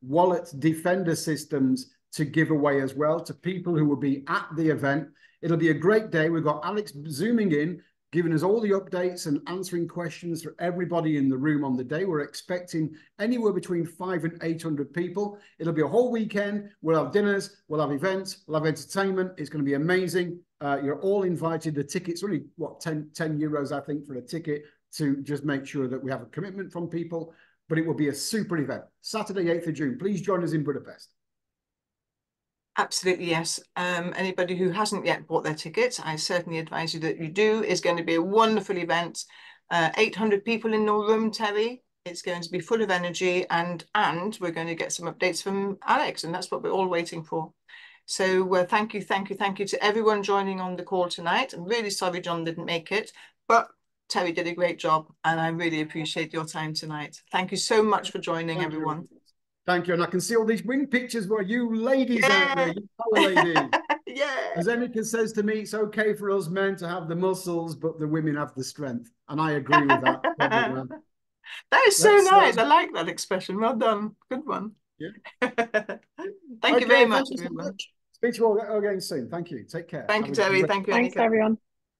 wallet Defender systems to give away as well to people who will be at the event. It'll be a great day. We've got Alex zooming in, giving us all the updates and answering questions for everybody in the room on the day. We're expecting anywhere between 500 and 800 people. It'll be a whole weekend. We'll have dinners, we'll have events, we'll have entertainment. It's going to be amazing. You're all invited. The ticket's only, 10 euros, I think, for a ticket to just make sure that we have a commitment from people. But it will be a super event. Saturday, 8th of June. Please join us in Budapest. Absolutely, yes. Anybody who hasn't yet bought their tickets, I certainly advise you that you do. It's going to be a wonderful event. 800 people in the room, Terry. It's going to be full of energy, and we're going to get some updates from Alex, and that's what we're all waiting for. So thank you to everyone joining on the call tonight. I'm really sorry John didn't make it, but Terry did a great job, and I really appreciate your time tonight. Thank you so much for joining, everyone. Thank you. And I can see all these wing pictures where you ladies out there, you colour ladies. Yeah. As Annika says to me, it's okay for us men to have the muscles, but the women have the strength. And I agree with that. That is so nice. I like that expression. Well done. Good one. Yeah. Thank you very much, everyone. Speak to you all again soon. Thank you. Take care. Thank you, Terry. Thank you, Annika. Thanks, everyone.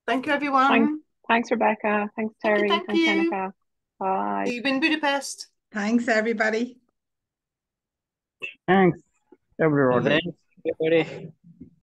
Thank you, everyone. Thanks, Rebecca. Thanks, Terry. Thank Thanks, you. Annika. Bye. See you in Budapest. Thanks, everybody. Thanks, everyone. Thanks, everybody.